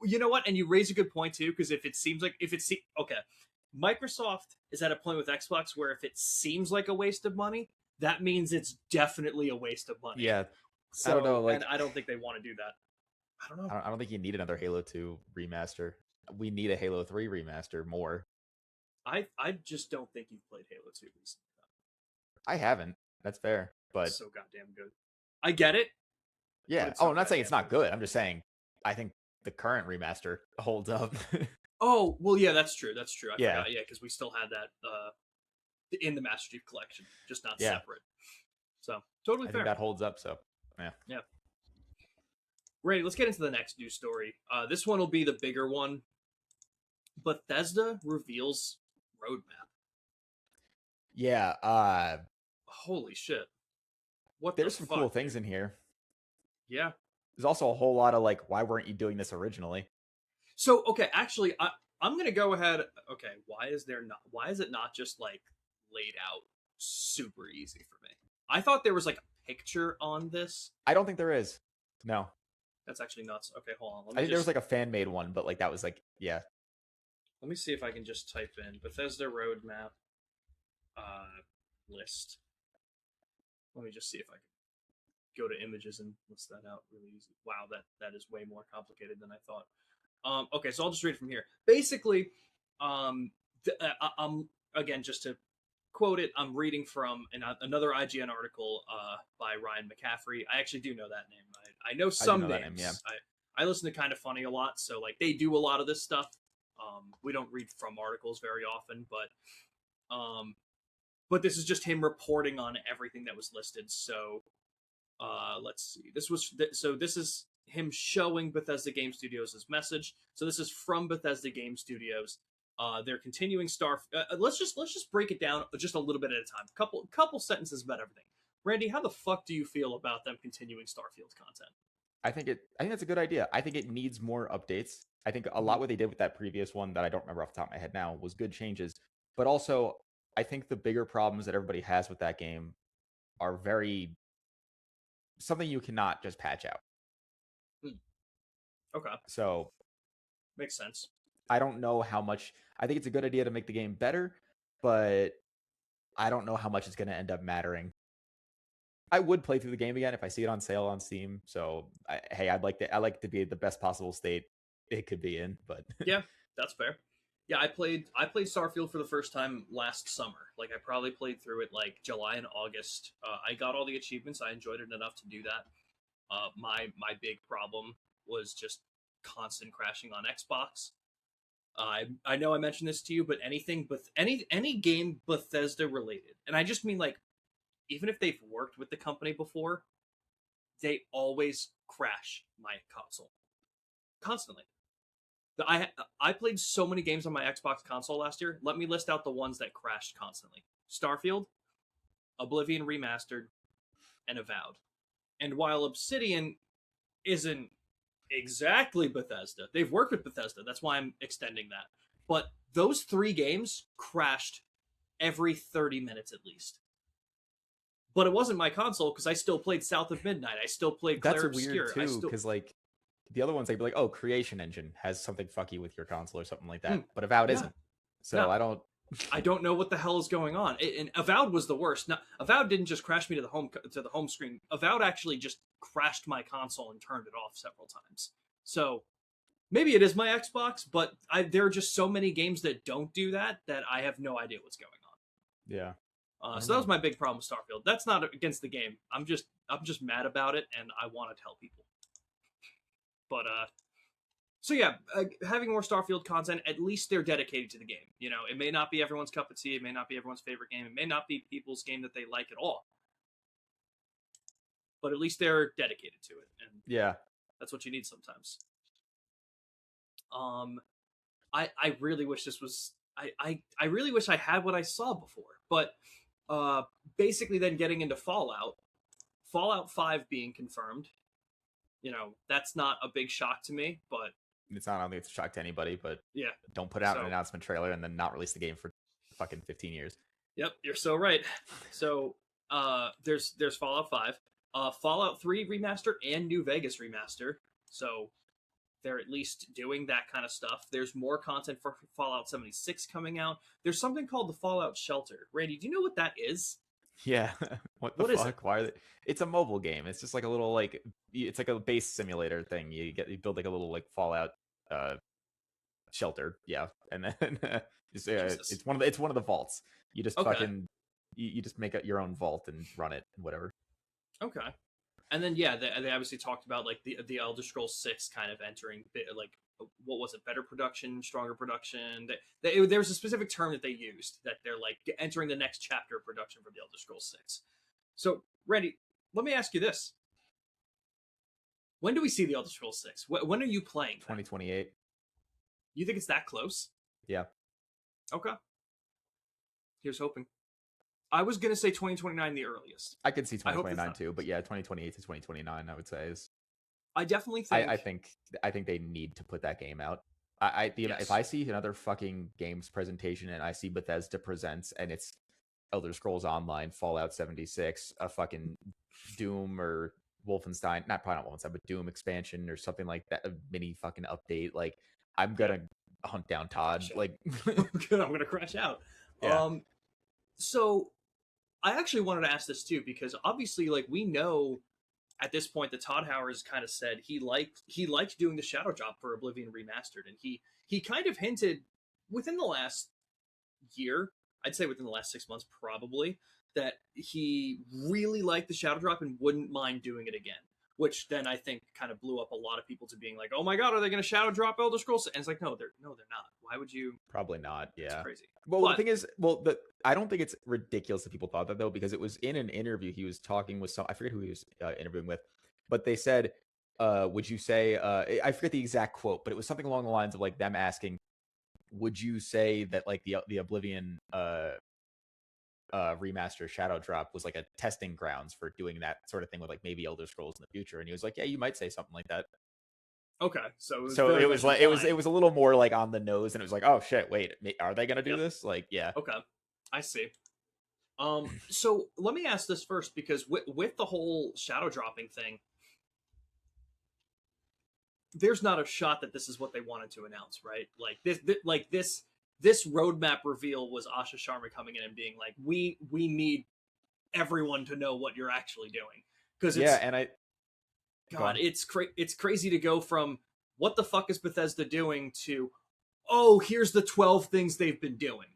You know what? And you raise a good point too, because okay, Microsoft is at a point with Xbox where if it seems like a waste of money, that means it's definitely a waste of money. Yeah. So, I don't know. And I don't think they want to do that. I don't know. I don't think you need another Halo 2 remaster. We need a Halo 3 remaster more. I just don't think you've played Halo 2 recently. I haven't. That's fair. But it's so goddamn good. I get it. Yeah. Oh, I'm not saying it's not good. I'm just saying I think the current remaster holds up. Oh, well, yeah, that's true. I yeah. forgot. Yeah, because we still had that in the Master Chief Collection, just not separate. So, totally fair. I think that holds up, so, yeah. Yeah. Ray, let's get into the next news story. This one will be the bigger one. Bethesda reveals roadmap. Yeah. Holy shit. There's some cool things in here. Yeah. There's also a whole lot of like, why weren't you doing this originally? So, okay, actually, I'm going to go ahead. Okay, why is it not just like laid out super easy for me? I thought there was like a picture on this. I don't think there is. No. That's actually nuts. Okay, hold on. I think there was like a fan made one, but like that was like Let me see if I can just type in Bethesda roadmap list. Let me just see if I can go to images and list that out really easy. Wow, that is way more complicated than I thought. Okay, so I'll just read it from here. Basically, I'm again just to quote it. I'm reading from another IGN article by Ryan McCaffrey. I actually do know that name. I know some names. Name, yeah. I listen to Kind of Funny a lot, so like they do a lot of this stuff. We don't read from articles very often, but this is just him reporting on everything that was listed. So let's see. This is him showing Bethesda Game Studios' message. So this is from Bethesda Game Studios. They're continuing let's just break it down just a little bit at a time. Couple sentences about everything. Randy, how the fuck do you feel about them continuing Starfield content? I think that's a good idea. I think it needs more updates. I think a lot what they did with that previous one that I don't remember off the top of my head now was good changes. But also, I think the bigger problems that everybody has with that game are very something you cannot just patch out. Okay. So makes sense. I don't know how much. I think it's a good idea to make the game better, but I don't know how much it's going to end up mattering. I would play through the game again if I see it on sale on Steam. So I'd like to be the best possible state it could be in. But yeah, that's fair. Yeah, I played Starfield for the first time last summer. Like I probably played through it like July and August. I got all the achievements. I enjoyed it enough to do that. My big problem was just constant crashing on Xbox. I know I mentioned this to you, but any game Bethesda related, and I just mean like even if they've worked with the company before, they always crash my console constantly. I played so many games on my Xbox console last year. Let me list out the ones that crashed constantly: Starfield, Oblivion Remastered, and Avowed. And while Obsidian isn't exactly Bethesda, they've worked with Bethesda. That's why I'm extending that. But those 3 games crashed every 30 minutes at least. But it wasn't my console because I still played South of Midnight. I still played Claire Obscure. That's weird too, because like the other ones, they'd be like, "Oh, Creation Engine has something fucky with your console or something like that," but Avowed isn't. So no. I don't know what the hell is going on. And Avowed was the worst. Now, Avowed didn't just crash me to the home screen. Avowed actually just crashed my console and turned it off several times. So maybe it is my Xbox, but there are just so many games that don't do that I have no idea what's going on. Yeah. So that was my big problem with Starfield. That's not against the game. I'm just mad about it, and I want to tell people. But so yeah, having more Starfield content, at least they're dedicated to the game. You know, it may not be everyone's cup of tea. It may not be everyone's favorite game. It may not be people's game that they like at all. But at least they're dedicated to it, and yeah, that's what you need sometimes. I really wish this was. I really wish I had what I saw before, but basically then getting into Fallout 5 being confirmed. You know, that's not a big shock to me, but it's not. I don't think it's a shock to anybody, but yeah, don't put out an announcement trailer and then not release the game for fucking 15 years. Yep, you're so right. So there's Fallout 5, Fallout 3 remaster and New Vegas remaster. So they're at least doing that kind of stuff. There's more content for Fallout 76 coming out. There's something called the Fallout Shelter. Randy, do you know what that is? Yeah. What the fuck? Why are they? It's a mobile game. It's just like a little it's like a base simulator thing. You build like a little like Fallout shelter. Yeah. And then it's one of the vaults. You just fucking you just make your own vault and run it and whatever. Okay. And then yeah, they obviously talked about like the Elder Scrolls 6 kind of entering like what was it, better production, stronger production. There was a specific term that they used that they're like entering the next chapter of production for the Elder Scrolls 6. So Randy, let me ask you this: when do we see the Elder Scrolls 6? When are you playing? 2028. You think it's that close? Yeah. Okay. Here's hoping. I was gonna say 2029 the earliest. I could see 2029 too, but yeah, 2028 to 2029 I would say is. I definitely think. I think they need to put that game out. If I see another fucking games presentation and I see Bethesda presents and it's Elder Scrolls Online, Fallout 76, a fucking Doom or Wolfenstein, probably not Wolfenstein, but Doom expansion or something like that, a mini fucking update, like I'm Yeah, gonna hunt down Todd. crash out. Like, Good, I'm gonna crash out. yeah, So I actually wanted to ask this too because obviously, like we know at this point that Todd Howard has kind of said he liked doing the shadow drop for Oblivion Remastered, and he kind of hinted within the last year, I'd say within the last 6 months probably, that he really liked the shadow drop and wouldn't mind doing it again. Which then I think kind of blew up a lot of people to being like, "Oh my god, are they going to shadow drop Elder Scrolls?" And it's like, no, they're not. Why would you? probably not. It's Yeah. crazy. Well, the But thing is, I don't think it's ridiculous that people thought that though, because it was in an interview he was talking with some, I forget who he was interviewing with, but they said, would you say, I forget the exact quote, but it was something along the lines of like them asking, would you say that like the Oblivion remaster Shadow Drop was like a testing grounds for doing that sort of thing with like maybe Elder Scrolls in the future? And he was like, yeah, you might say something like that. okay, so it was So very it much was like it was a little more like on the nose, and it was like, oh shit, wait, are they gonna do Yep. this? Like, yeah, Okay, I see. So let me ask this first because with the whole shadow dropping thing, there's not a shot that this is what they wanted to announce, right? Like this roadmap reveal was Asha Sharma coming in and being like, "We need everyone to know what you're actually doing," because yeah, it's and I go God, on. it's crazy to go from what the fuck is Bethesda doing to oh, here's the 12 things they've been doing.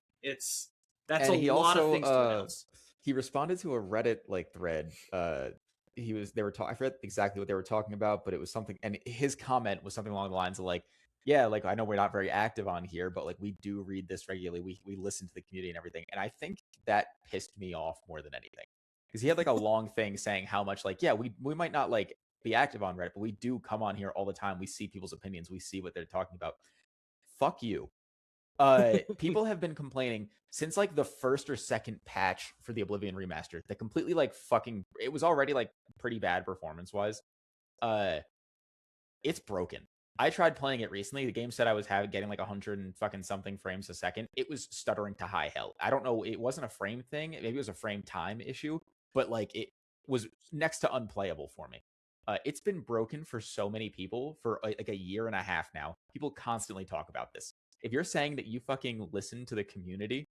That's a And he lot of also things to announce. he responded to a Reddit like thread. They were talking, I forget exactly what they were talking about, but it was something, and his comment was something along the lines of like, yeah, like I know we're not very active on here, but like we do read this regularly. We listen to the community and everything. And I think that pissed me off more than anything. Because he had like a long thing saying how much like, yeah, we might not like be active on Reddit, but we do come on here all the time. We see people's opinions, we see what they're talking about. Fuck you. People have been complaining since like the first or second patch for the Oblivion remaster that completely like fucking it was already like pretty bad performance wise. Uh it's broken. I tried playing it recently. The game said I was getting like 100 and fucking something frames a second. It was stuttering to high hell. I don't know, it wasn't a frame thing. Maybe it was a frame time issue, but like it was next to unplayable for me. It's been broken for so many people for like a year and a half now. People constantly talk about this. If you're saying that you fucking listen to the community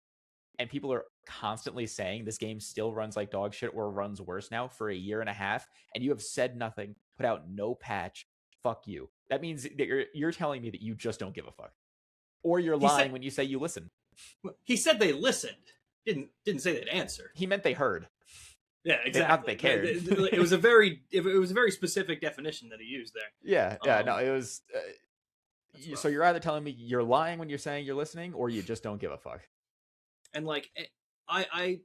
and people are constantly saying this game still runs like dog shit or runs worse now for a year and a half, and you have said nothing, put out no patch, fuck you. That means that you're telling me that you just don't give a fuck, or you're He lying said when you say you listen. he said they listened. Didn't say they'd answer. He meant they heard. Yeah, Not that exactly. they cared. It was a very specific definition that he used there. Yeah, no, Um, it was. that's So rough. you're either telling me you're lying when you're saying you're listening, or you just don't give a fuck. And like, I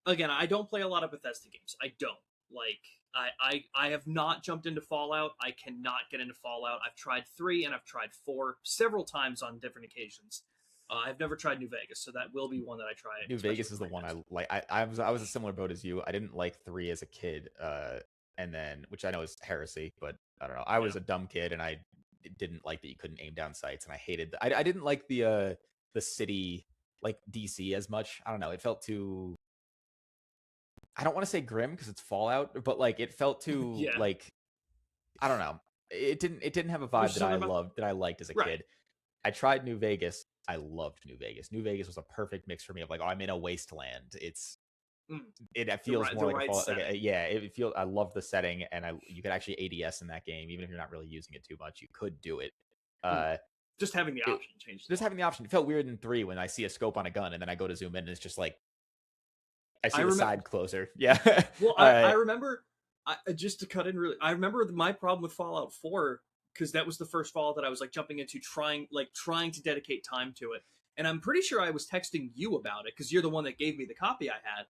again, I don't play a lot of Bethesda games. I don't like. I have not jumped into Fallout. I cannot get into Fallout. I've tried 3 and I've tried 4 several times on different occasions. I've never tried New Vegas, so that will be one that I try. New Especially Vegas is with the my one friends. I like. I was a similar boat as you. I didn't like 3 as a kid, and then which I know is heresy, but I don't know. I Yeah, was a dumb kid, and I didn't like that you couldn't aim down sights, and I hated. I didn't like the city like DC as much. I don't know. It felt too. I don't want to say grim because it's Fallout, but like it felt too yeah. like I don't know. It didn't have a There's vibe that something I about loved that I liked as a right. kid. I tried New Vegas. I loved New Vegas. New Vegas was a perfect mix for me of like, oh, I'm in a wasteland. Mm, It the feels right more the like a right Fallout. Like setting. yeah, it feels. I love the setting, and you could actually ADS in that game, even if you're not really using it too much. You could do it. Mm. Uh, Just having the it option changed a just lot. having the option. It felt weird in 3 when I see a scope on a gun and then I go to zoom in and it's just like I I see the remember. side closer. Yeah. Well, I uh, remember. Just to cut in really, I remember my problem with Fallout 4 because that was the first Fallout that I was like jumping into, trying to dedicate time to it. And I'm pretty sure I was texting you about it because you're the one that gave me the copy I had,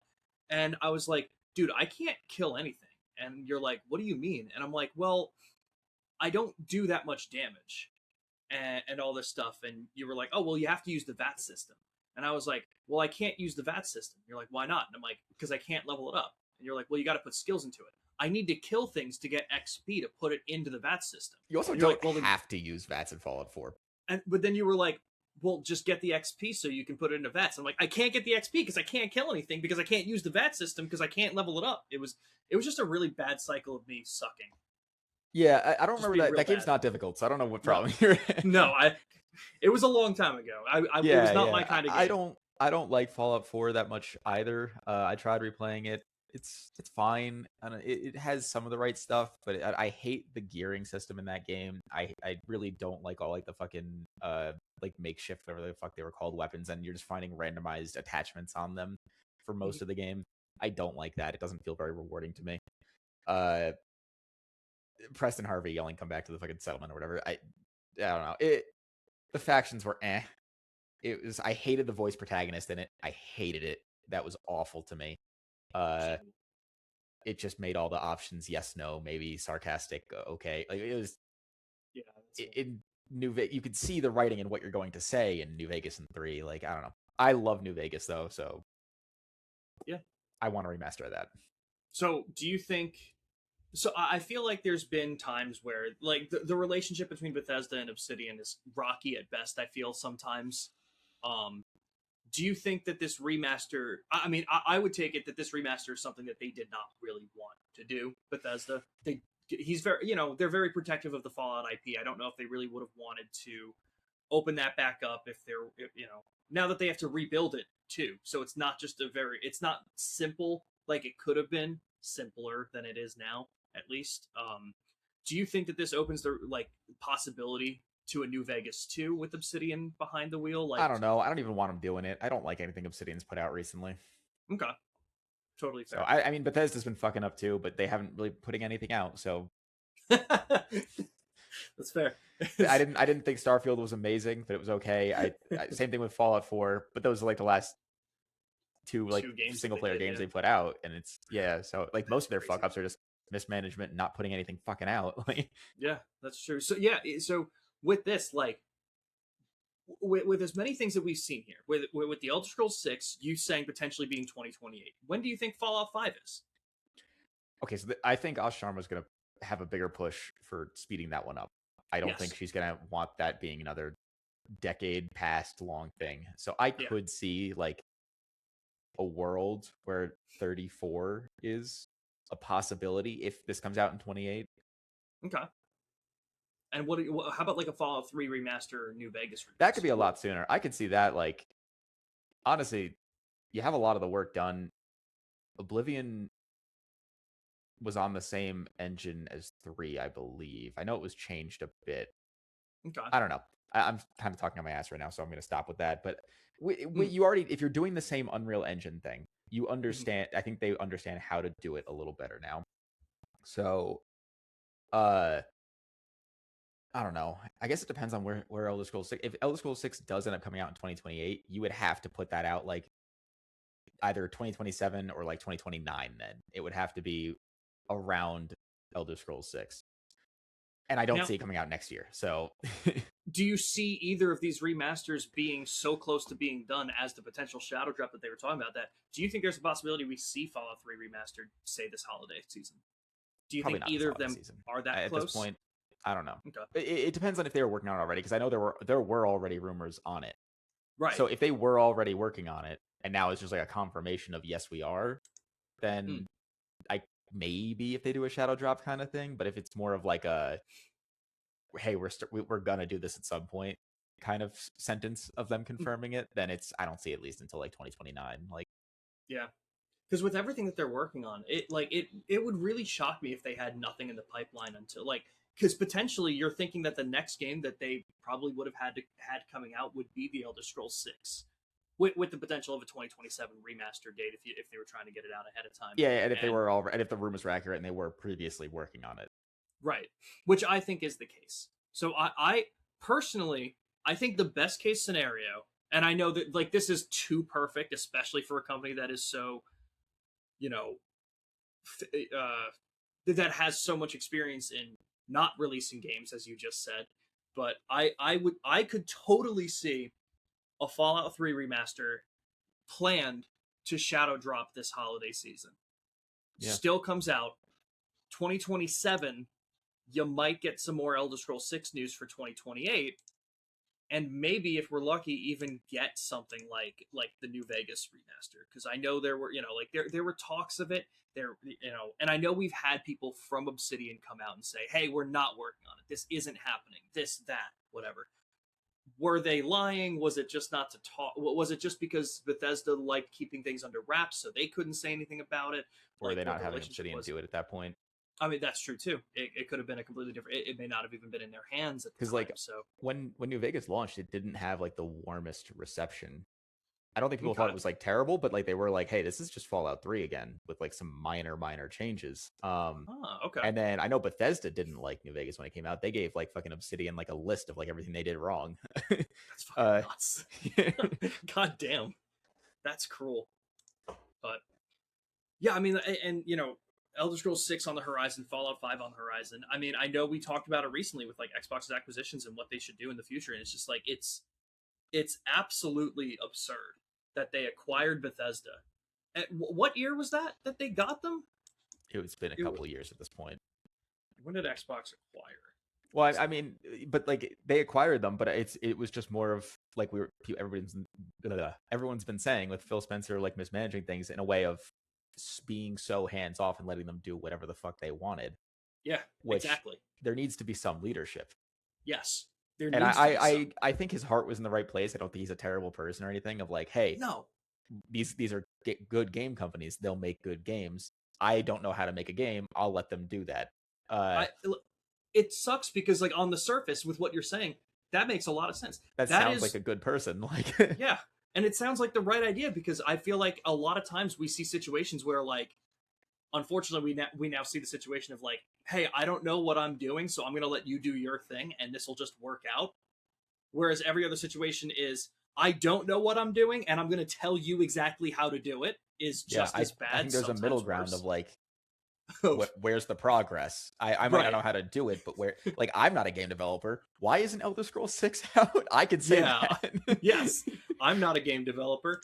and I was like, "Dude, I can't kill anything." And you're like, "What do you mean?" And I'm like, "Well, I don't do that much damage." And all this stuff. And you were like, oh, well, you have to use the VAT system. And I was like, well, I can't use the VAT system. You're like, why not? And I'm like, because I can't level it up. And you're like, well, you got to put skills into it. I need to kill things to get XP to put it into the VAT system. you also And you're don't like, well, then, have to use VATS in Fallout 4. but then you were like, well, just get the XP so you can put it into VATS. I'm like, I can't get the XP because I can't kill anything because I can't use the VAT system because I can't level it up. It was just a really bad cycle of me sucking. Yeah, I don't Just remember being that. real That game's bad. not difficult, so I don't know what No, problem you're in. no, it was a long time ago. It was Yeah, not my yeah. kind of I game. don't I don't like Fallout 4 that much either. I tried replaying it. It's fine. And it has some of the right stuff, but I hate the gearing system in that game. I really don't like all like the fucking like makeshift whatever the fuck they were called weapons, and you're just finding randomized attachments on them for most of the game. I don't like that. It doesn't feel very rewarding to me. Uh Preston Harvey yelling come back to the fucking settlement or whatever. I don't know. The factions were eh. I hated the voice protagonist in it. I hated it. That was awful to me. It just made all the options yes, no, maybe, sarcastic, okay. Like it was Yeah, in New Vegas. You could see the writing in what you're going to say in New Vegas and 3. Like I don't know. I love New Vegas though, so yeah. I want to remaster that. So, do you think? So, I feel like there's been times where, like, the relationship between Bethesda and Obsidian is rocky at best. I feel sometimes. Um, do you think that this remaster? I mean, I would take it that this remaster is something that they did not really want to do. Bethesda, he's very, they're very protective of the Fallout IP. I don't know if they really would have wanted to open that back up if they're, now that they have to rebuild it too. So it's not simple like it could have been, simpler than it is now at least. Do you think that this opens the possibility to a New Vegas 2 with Obsidian behind the wheel? I Like, don't know. I don't even want them doing it. I don't like anything Obsidian's put out recently. okay, totally So fair. I mean Bethesda's been fucking up too, but they haven't really putting anything out. So That's fair. I didn't think Starfield was amazing, but it was okay. Same thing with Fallout 4, but those are like the last two like Two games that single they player did, games yeah. they put out, and it's so like most of their Crazy. fuck ups are just mismanagement, not putting anything fucking out. Like Yeah, that's true. So yeah, so with this, like, with as many things that we've seen here, with the Elder Scrolls 6, you saying potentially being 2028. When do you think Fallout 5 is? okay, so I think Ash Sharma's gonna have a bigger push for speeding that one up. I don't think Yes. she's gonna want that being another decade past long thing. So I Yeah. could see like a world where 34 is a possibility if this comes out in 28. Okay. And how about like a Fallout 3 remaster or New Vegas That could release? be a lot sooner. I could see that. Like honestly, you have a lot of the work done. Oblivion was on the same engine as 3, I believe. I know it was changed a bit. Okay. I don't know. I'm kind of talking on my ass right now, so I'm going to stop with that. But Mm. you already, if you're doing the same Unreal Engine thing, you Mhm. understand. I think they understand how to do it a little better now. So, uh, I don't know. I guess it depends on where Elder Scrolls 6. If Elder Scrolls 6 does end up coming out in 2028, you would have to put that out like either 2027 or like 2029. Then it would have to be around Elder Scrolls 6. And I don't Now, see it coming out next year. So do you see either of these remasters being so close to being done as the potential shadow drop that they were talking about? That do you think there's a possibility we see Fallout 3 remastered, say, this holiday season? Do you probably think not this either of holiday them season. are that At this close? point, I don't know. Okay. It depends on if they were working on it already, because I know there were already rumors on it. Right. So if they were already working on it, and now it's just like a confirmation of yes we are, Mm. then I maybe if they do a shadow drop kind of thing. But if it's more of like a hey we're gonna do this at some point kind of sentence of them confirming it, then I don't see at least until like 2029. Like Yeah. Because with everything that they're working on, it would really shock me if they had nothing in the pipeline until because potentially you're thinking that the next game that they probably would have had coming out would be the Elder Scrolls 6, with the potential of a 2027 remaster date if they were trying to get it out ahead of time. yeah, and if they And were all and if the rumors were accurate and they were previously working on it. right, which I think is the case. So I personally, I think the best case scenario, and I know that like this is too perfect, especially for a company that is so, you know, that has so much experience in not releasing games, as you just said. But I could totally see a Fallout 3 remaster planned to shadow drop this holiday season. Yeah. Still comes out 2027. You might get some more Elder Scrolls 6 news for 2028, and maybe if we're lucky, even get something like the New Vegas remaster. Because I know there were, like there were talks of it. There, and I know we've had people from Obsidian come out and say, "Hey, we're not working on it. This isn't happening. This, that, whatever." Were they lying? Was it just not to talk? Was it just because Bethesda liked keeping things under wraps, so they couldn't say anything about it? Or were they What not the having relationship Obsidian was? do it at that point? I mean, that's true too. It could have been a completely different. It may not have even been in their hands at the Because time. like So when New Vegas launched, it didn't have like the warmest reception. I don't think people thought okay, it was like terrible, but like they were like, hey, this is just Fallout 3 again with like some minor changes. okay, And then I know Bethesda didn't like New Vegas when it came out. They gave like fucking Obsidian like a list of like everything they did wrong. that's fucking uh nuts. God damn, that's cruel. But yeah, I mean, and Elder Scrolls 6 on the horizon, Fallout 5 on the horizon. I mean, I know we talked about it recently with like Xbox's acquisitions and what they should do in the future, and it's just like it's absolutely absurd that they acquired Bethesda. What year was that they got them? it's been a couple years at this point. When did Xbox acquire? Well, I mean, but like they acquired them, but it was just more of like everyone's been saying with Phil Spencer like mismanaging things in a way of being so hands off and letting them do whatever the fuck they wanted. Yeah, Which exactly. there needs to be some leadership. Yes, there And needs to be some. I think his heart was in the right place. I don't think he's a terrible person or anything. Of like, hey, No, these are good game companies. They'll make good games. I don't know how to make a game. I'll let them do that. I it sucks because like on the surface with what you're saying, that makes a lot of sense. That sounds like a good person. Like yeah, and it sounds like the right idea because I feel like a lot of times we see situations where like unfortunately we now see the situation of like, hey, I don't know what I'm doing, so I'm going to let you do your thing and this will just work out. Whereas every other situation is I don't know what I'm doing and I'm going to tell you exactly how to do it is just as bad. I think there's a middle ground worse. of like where's the progress? I might Right. not know how to do it, but where like I'm not a game developer. Why isn't Elder Scrolls 6 out? I could say that. Yes. I'm not a game developer.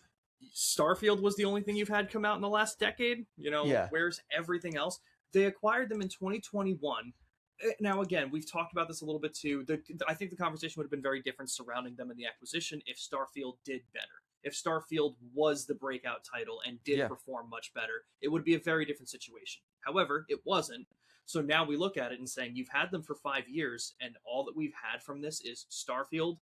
Starfield was the only thing you've had come out in the last decade. Yeah. Where's everything else? They acquired them in 2021. Now, again, we've talked about this a little bit too. I think the conversation would have been very different surrounding them in the acquisition if Starfield did better. If Starfield was the breakout title and did perform much better, it would be a very different situation. However, it wasn't. So now we look at it and saying you've had them for 5 years, and all that we've had from this is Starfield,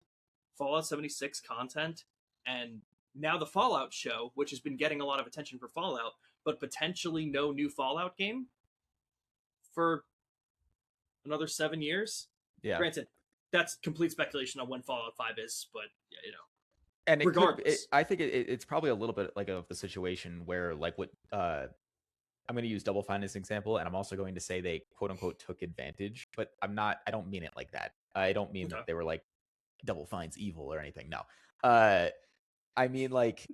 Fallout 76 content, and now the Fallout show, which has been getting a lot of attention for Fallout, but potentially no new Fallout game for another 7 years. Yeah. Granted, that's complete speculation on when Fallout 5 is, but And regardless, I think it's probably a little bit like of the situation where like what I'm going to use Double Fine as an example, and I'm also going to say they quote unquote took advantage, but I don't mean it like that. I don't mean that they were like Double Fine's evil or anything. No. I mean like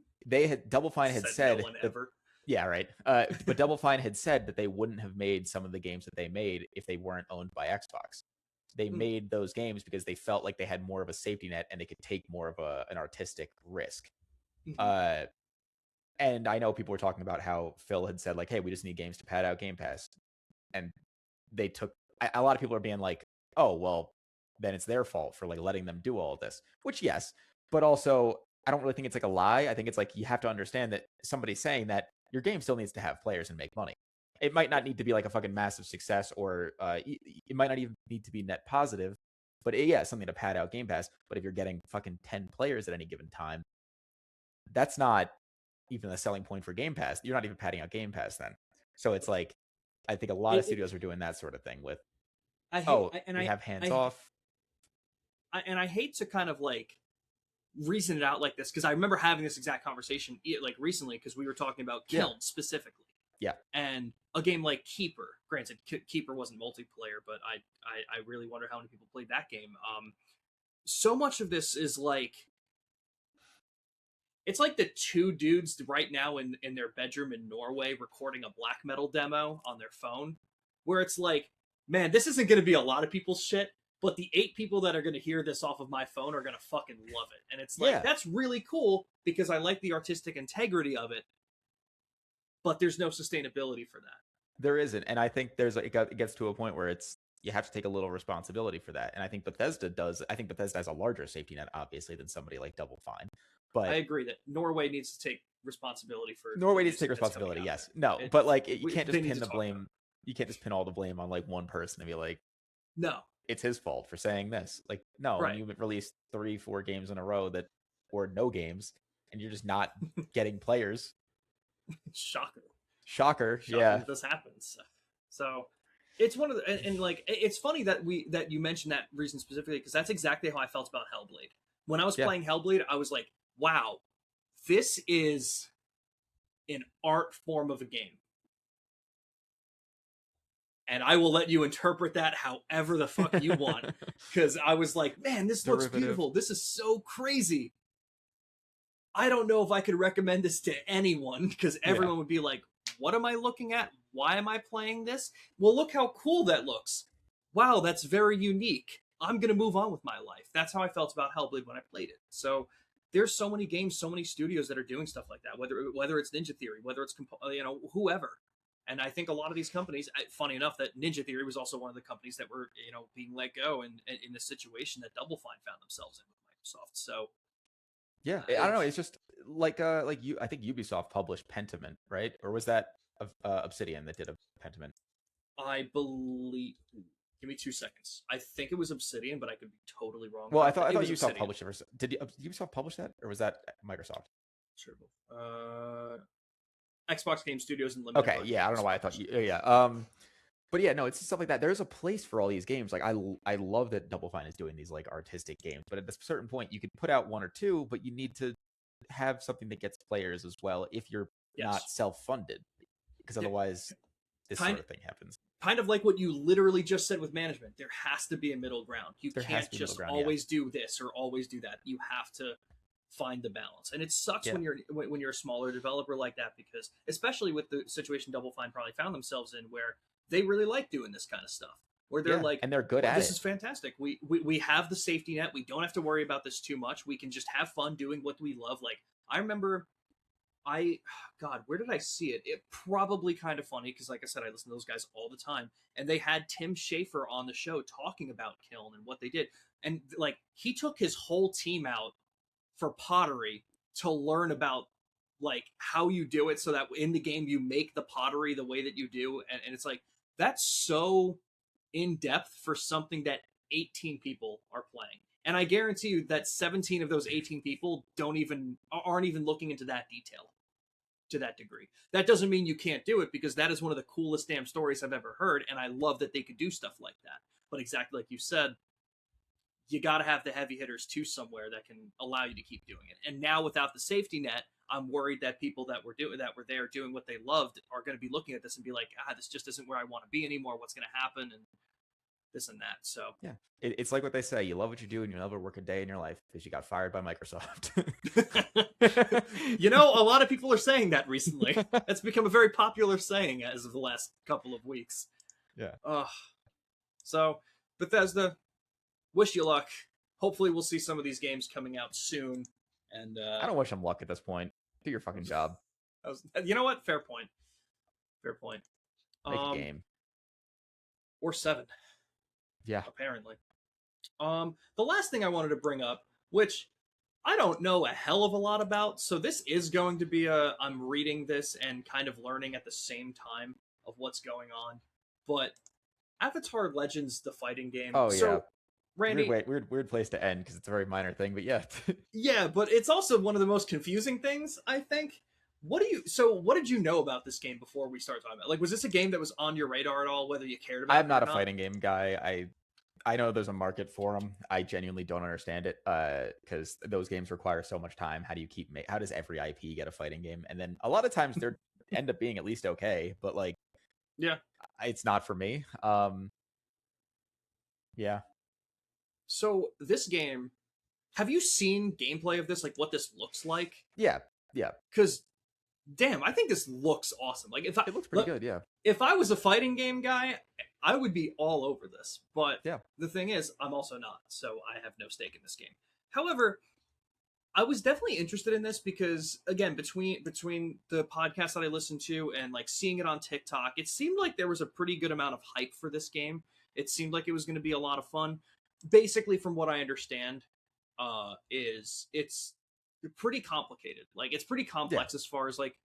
Double Fine had said no one ever. Yeah, right. But Double Fine had said that they wouldn't have made some of the games that they made if they weren't owned by Xbox. They made those games because they felt like they had more of a safety net and they could take more of an artistic risk. And I know people were talking about how Phil had said like, hey, we just need games to pad out Game Pass. And they took a lot of people are being like, oh, well, then it's their fault for like letting them do all of this, which yes, but also I don't really think it's like a lie. I think it's like you have to understand that somebody's saying that your game still needs to have players and make money. It might not need to be like a fucking massive success or it might not even need to be net positive, but something to pad out Game Pass. But if you're getting fucking 10 players at any given time, that's not even a selling point for Game Pass. You're not even padding out Game Pass then. So it's like, I think a lot of studios are doing that sort of thing with, we have hands off. And I hate to kind of like reason it out like this because I remember having this exact conversation like recently because we were talking about Kiln specifically. Yeah. And a game like Keeper, granted, Keeper wasn't multiplayer, but I really wonder how many people played that game. So much of this is like, it's like the two dudes right now in their bedroom in Norway recording a black metal demo on their phone, where it's like, man, this isn't going to be a lot of people's shit, but the 8 people that are going to hear this off of my phone are going to fucking love it. And it's like, that's really cool because I like the artistic integrity of it, but there's no sustainability for that. There isn't. And I think it gets to a point where it's you have to take a little responsibility for that. And I think Bethesda does. I think Bethesda has a larger safety net, obviously, than somebody like Double Fine. I But agree that Norway needs to take responsibility for Norway the needs to take music that's coming responsibility. out Yes, there. no, but like you can't They just need pin to the talk about blame. You can't just pin all the blame on like one person and be like, it. No, it's his fault for saying this. Like, no, when right. you release 3-4 games in a row that or no games, and you're just not getting players. Shocker. Shocker. Shocking Yeah. that this happens. So it's one of the and like it's funny that you mentioned that reason specifically because that's exactly how I felt about Hellblade. When I was Yeah. playing Hellblade, I was like, wow, this is an art form of a game. And I will let you interpret that however the fuck you want. Because I was like, man, this looks beautiful. This is so crazy. I don't know if I could recommend this to anyone because everyone would be like, what am I looking at? Why am I playing this? Well, look how cool that looks. Wow, that's very unique. I'm going to move on with my life. That's how I felt about Hellblade when I played it. So there's so many games, so many studios that are doing stuff like that, whether it's Ninja Theory, whether it's, whoever. And I think a lot of these companies, funny enough, that Ninja Theory was also one of the companies that were, being let go and in the situation that Double Fine found themselves in with Microsoft. So yeah, I don't know. It's just like you. I think Ubisoft published Pentiment, right? Or was that Obsidian that did a Pentiment? I believe. Give me 2 seconds. I think it was Obsidian, but I could be totally wrong. Well, I thought Ubisoft Obsidian. published it. Did Ubisoft publish that, or was that Microsoft? Sure. Xbox Game Studios and Limited. Okay, yeah, I don't know why I thought you. Yeah, but yeah, no, it's stuff like that. There's a place for all these games. Like I love that Double Fine is doing these like artistic games, but at a certain point, you could put out one or two, but you need to have something that gets players as well if you're not self-funded, because otherwise this sort of thing happens. Kind of like what you literally just said with management. There has to be a middle ground. You can't just always do this or always do that. You have to find the balance, and it sucks when you're a smaller developer like that, because especially with the situation Double Fine probably found themselves in, where they really like doing this kind of stuff, where they're like, and they're good at this is fantastic. We have the safety net. We don't have to worry about this too much. We can just have fun doing what we love. Like I remember, God, where did I see it? It probably kind of funny because, like I said, I listen to those guys all the time, and they had Tim Schafer on the show talking about Kiln and what they did, and like he took his whole team out for pottery to learn about like how you do it so that in the game you make the pottery the way that you do, and it's like that's so in depth for something that 18 people are playing, and I guarantee you that 17 of those 18 people aren't even looking into that detail to that degree. That doesn't mean you can't do it, because that is one of the coolest damn stories I've ever heard, and I love that they could do stuff like that. But exactly like you said, you got to have the heavy hitters too somewhere that can allow you to keep doing it. And now without the safety net, I'm worried that people that were there doing what they loved are going to be looking at this and be like, this just isn't where I want to be anymore. What's going to happen? And this and that. So yeah, it's like what they say: you love what you do, and you'll never work a day in your life because you got fired by Microsoft. A lot of people are saying that recently. That's become a very popular saying as of the last couple of weeks. Yeah. So Bethesda, wish you luck. Hopefully we'll see some of these games coming out soon. And I don't wish them luck at this point. Do your fucking job. You know what? Fair point. Make a game. Or 7. Yeah. Apparently. The last thing I wanted to bring up, which I don't know a hell of a lot about, so this is going to be I'm reading this and kind of learning at the same time of what's going on. But Avatar Legends, the fighting game. Oh, yeah. So, Randy, weird place to end because it's a very minor thing, but yeah. Yeah, but it's also one of the most confusing things, I think. What did you know about this game before we started talking about it? Like, was this a game that was on your radar at all, whether you cared about it or not? I'm not a fighting game guy. I know there's a market for them. I genuinely don't understand it because those games require so much time. How does every IP get a fighting game? And then a lot of times they end up being at least okay, but like, yeah, it's not for me. Yeah. So this game, have you seen gameplay of this? Like what this looks like? Yeah. Because, damn, I think this looks awesome. Like it looks pretty good. Yeah. If I was a fighting game guy, I would be all over this. But yeah, the thing is, I'm also not, so I have no stake in this game. However, I was definitely interested in this because, again, between the podcast that I listened to and like seeing it on TikTok, it seemed like there was a pretty good amount of hype for this game. It seemed like it was going to be a lot of fun. Basically, from what I understand, is it's pretty complicated. Like it's pretty complex as far as like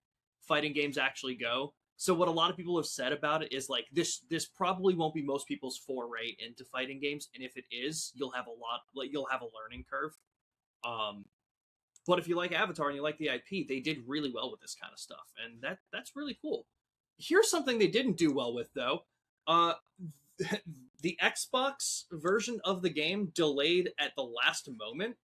fighting games actually go. So what a lot of people have said about it is like this probably won't be most people's foray into fighting games, and if it is, you'll have a learning curve. Um, but if you like Avatar and you like the IP, they did really well with this kind of stuff, and that's really cool. Here's something they didn't do well with though. Uh, the Xbox version of the game delayed at the last moment.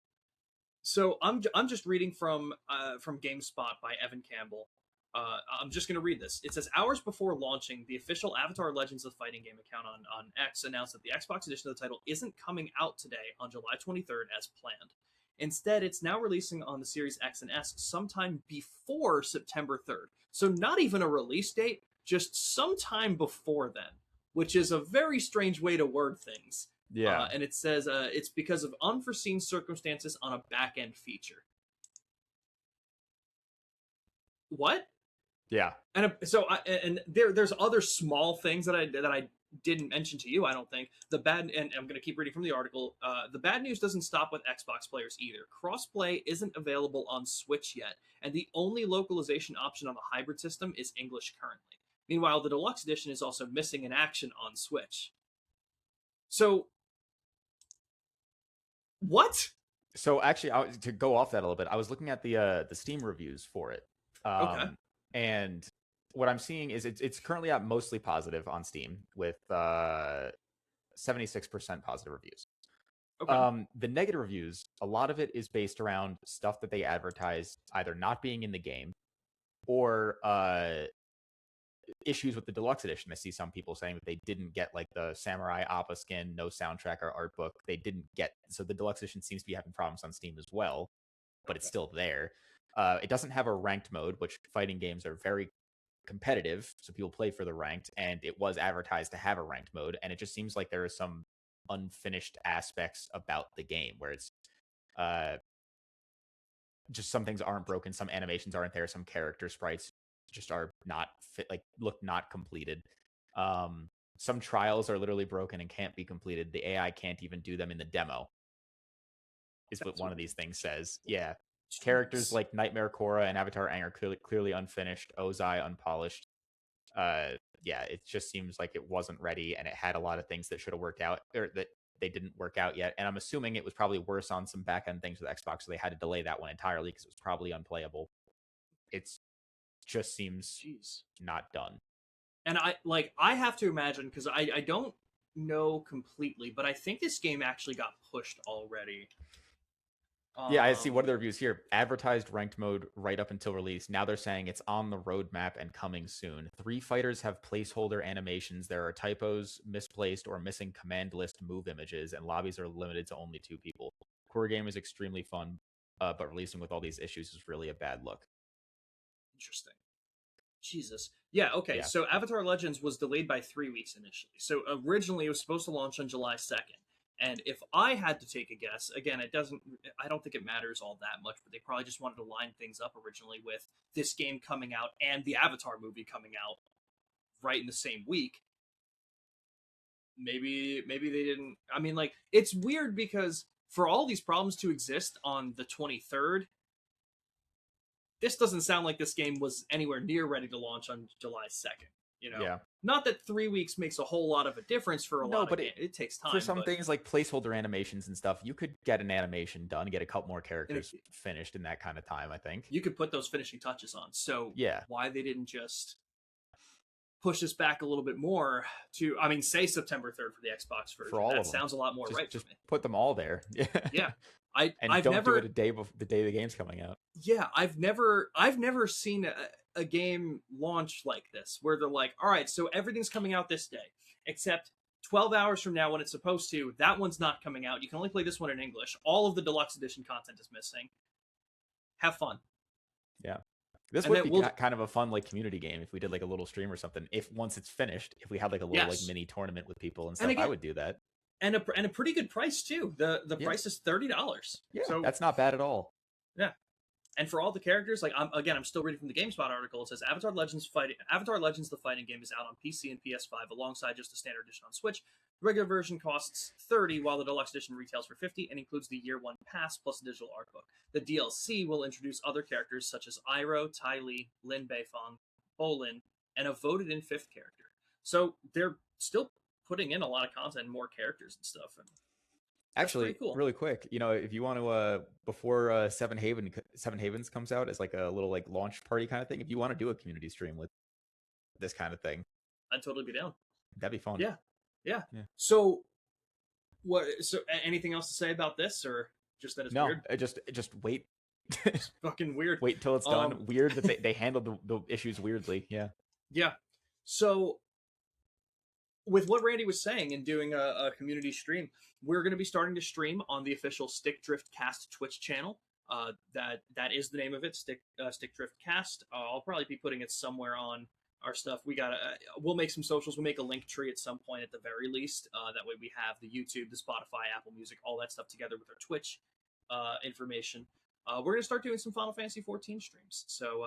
So I'm just reading from GameSpot by Evan Campbell. I'm just going to read this. It says hours before launching, the official Avatar Legends of Fighting Game account on X announced that the Xbox edition of the title isn't coming out today on July 23rd as planned. Instead, it's now releasing on the Series X and S sometime before September 3rd. So not even a release date, just sometime before then, which is a very strange way to word things. Yeah. And it says it's because of unforeseen circumstances on a back-end feature. What? Yeah. And there's other small things that I didn't mention to you. I don't think the bad, and I'm going to keep reading from the article. The bad news doesn't stop with Xbox players either. Crossplay isn't available on Switch yet, and the only localization option on the hybrid system is English currently. Meanwhile, the deluxe edition is also missing in action on Switch. So, what? So actually, to go off that a little bit, I was looking at the Steam reviews for it. Okay. And what I'm seeing is it's currently at mostly positive on Steam with 76% positive reviews. Okay. The negative reviews, a lot of it is based around stuff that they advertise either not being in the game or issues with the deluxe edition. I see some people saying that they didn't get like the Samurai Appa skin, no soundtrack or art book. They didn't get, so the deluxe edition seems to be having problems on Steam as well, but it's still there. It doesn't have a ranked mode, which fighting games are very competitive, so people play for the ranked, and it was advertised to have a ranked mode, and it just seems like there are some unfinished aspects about the game where it's just some things aren't broken, some animations aren't there, some character sprites just are not fit, like look not completed. Some trials are literally broken and can't be completed. The AI can't even do them in the demo, is what one of these things says. Yeah. Jeez. Characters like Nightmare Korra and Avatar Aang are clearly unfinished. Ozai unpolished. Yeah, it just seems like it wasn't ready, and it had a lot of things that should have worked out, or that they didn't work out yet. And I'm assuming it was probably worse on some back end things with Xbox, so they had to delay that one entirely because it was probably unplayable. It's just seems not done. And I have to imagine, because I don't know completely, but I think this game actually got pushed already. Yeah, I see one of the reviews here. Advertised ranked mode right up until release. Now they're saying it's on the roadmap and coming soon. 3 fighters have placeholder animations. There are typos, misplaced, or missing command list move images, and lobbies are limited to only 2 people. Core game is extremely fun, but releasing with all these issues is really a bad look. Interesting. Jesus. Yeah, okay. Yeah. So Avatar Legends was delayed by 3 weeks initially. So originally it was supposed to launch on July 2nd. And if I had to take a guess, again, I don't think it matters all that much, but they probably just wanted to line things up originally with this game coming out and the Avatar movie coming out right in the same week. Maybe they didn't. I mean, like, it's weird because for all these problems to exist on the 23rd, this doesn't sound like this game was anywhere near ready to launch on July 2nd. You know, not that 3 weeks makes a whole lot of a difference for a lot of games. It takes time. For some things like placeholder animations and stuff, you could get an animation done, get a couple more characters finished in that kind of time, I think. You could put those finishing touches on. So yeah, why they didn't just push this back a little bit more to, I mean, say September 3rd for the Xbox version. For all that of them. Sounds a lot more right just for me. Put them all there. Yeah. I've don't never do it a day before the day the game's coming out. Yeah, I've never seen a game launch like this where they're like, all right, so everything's coming out this day, except 12 hours from now when it's supposed to, that one's not coming out. You can only play this one in English. All of the deluxe edition content is missing. Have fun. Yeah. This would be kind of a fun like community game if we did like a little stream or something. If once it's finished, if we had like a little like mini tournament with people and stuff, and again, I would do that. And a pretty good price too. The price is $30. Yeah, so that's not bad at all. Yeah, and for all the characters, like I'm still reading from the GameSpot article. It says Avatar Legends the fighting game is out on PC and PS5 alongside just the standard edition on Switch. The regular version costs $30, while the deluxe edition retails for $50 and includes the year one pass plus a digital art book. The DLC will introduce other characters such as Iroh, Ty Lee, Lin Beifong, Bolin, and a voted in fifth character. So they're still putting in a lot of content and more characters and stuff. And Actually, cool. really quick, if you want to, before Seven Havens comes out as like a little like launch party kind of thing, if you want to do a community stream with this kind of thing, I'd totally be down. That'd be fun. Yeah. So, what? So, anything else to say about this, or just that it's weird? Just wait. It's fucking weird. Wait till it's done. Weird that they handled the issues weirdly. Yeah. So, with what Randy was saying and doing a community stream, we're going to be starting to stream on the official Stick Drift Cast Twitch channel. That is the name of it, Stick Drift Cast. I'll probably be putting it somewhere on our stuff. We'll make some socials. We'll make a link tree at some point at the very least. That way we have the YouTube, the Spotify, Apple Music, all that stuff together with our Twitch information. We're going to start doing some Final Fantasy 14 streams. So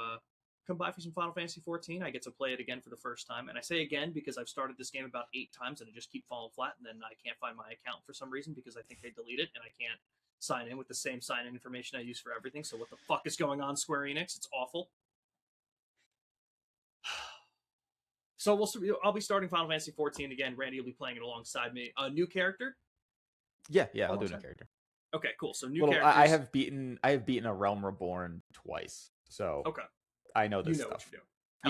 come by for some Final Fantasy 14. I get to play it again for the first time. And I say again because I've started this game about 8 times and I just keep falling flat. And then I can't find my account for some reason because I think they delete it and I can't sign in with the same sign-in information I use for everything. So what the fuck is going on, Square Enix? It's awful. So I'll be starting Final Fantasy 14 again. Randy will be playing it alongside me. A new character? Yeah, I'll do a new character. Okay, cool. So new characters. I have beaten A Realm Reborn twice, so okay, I know this stuff. What you're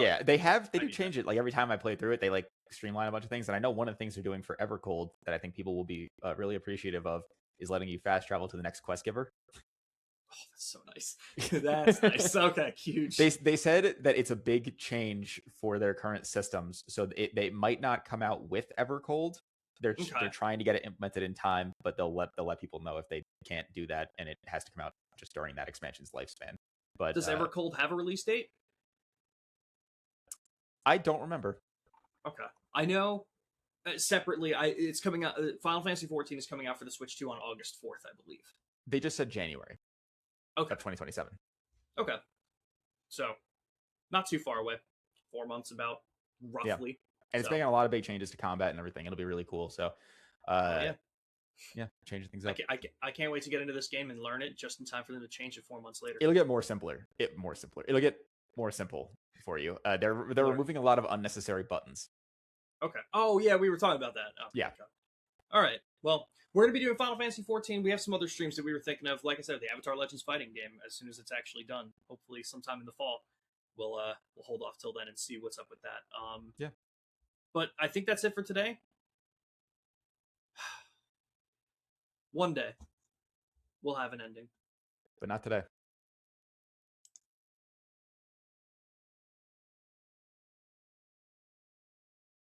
doing. They do change it. Like every time I play through it, they like streamline a bunch of things. And I know one of the things they're doing for Evercold that I think people will be really appreciative of is letting you fast travel to the next quest giver. Oh, that's so nice. That's nice. Okay, huge. They said that it's a big change for their current systems, so they might not come out with Evercold. They're trying to get it implemented in time, but they'll let people know if they can't do that, and it has to come out just during that expansion's lifespan. But does Evercold have a release date? I don't remember. Okay, I know. Separately, it's coming out. Final Fantasy 14 is coming out for the Switch 2 on August 4th, I believe. They just said January. Okay. Of 2027. Okay. So, not too far away. 4 months about, roughly. Yeah. And it's making a lot of big changes to combat and everything. It'll be really cool. So, changing things up. I can't wait to get into this game and learn it just in time for them to change it 4 months later. It'll get simpler. It'll get more simple for you. They're removing a lot of unnecessary buttons. Okay. Oh, yeah, we were talking about that. Oh, yeah. Okay. All right. Well, we're going to be doing Final Fantasy 14. We have some other streams that we were thinking of. Like I said, the Avatar Legends fighting game, as soon as it's actually done, hopefully sometime in the fall, we'll hold off till then and see what's up with that. Yeah. But I think that's it for today. One day, we'll have an ending. But not today.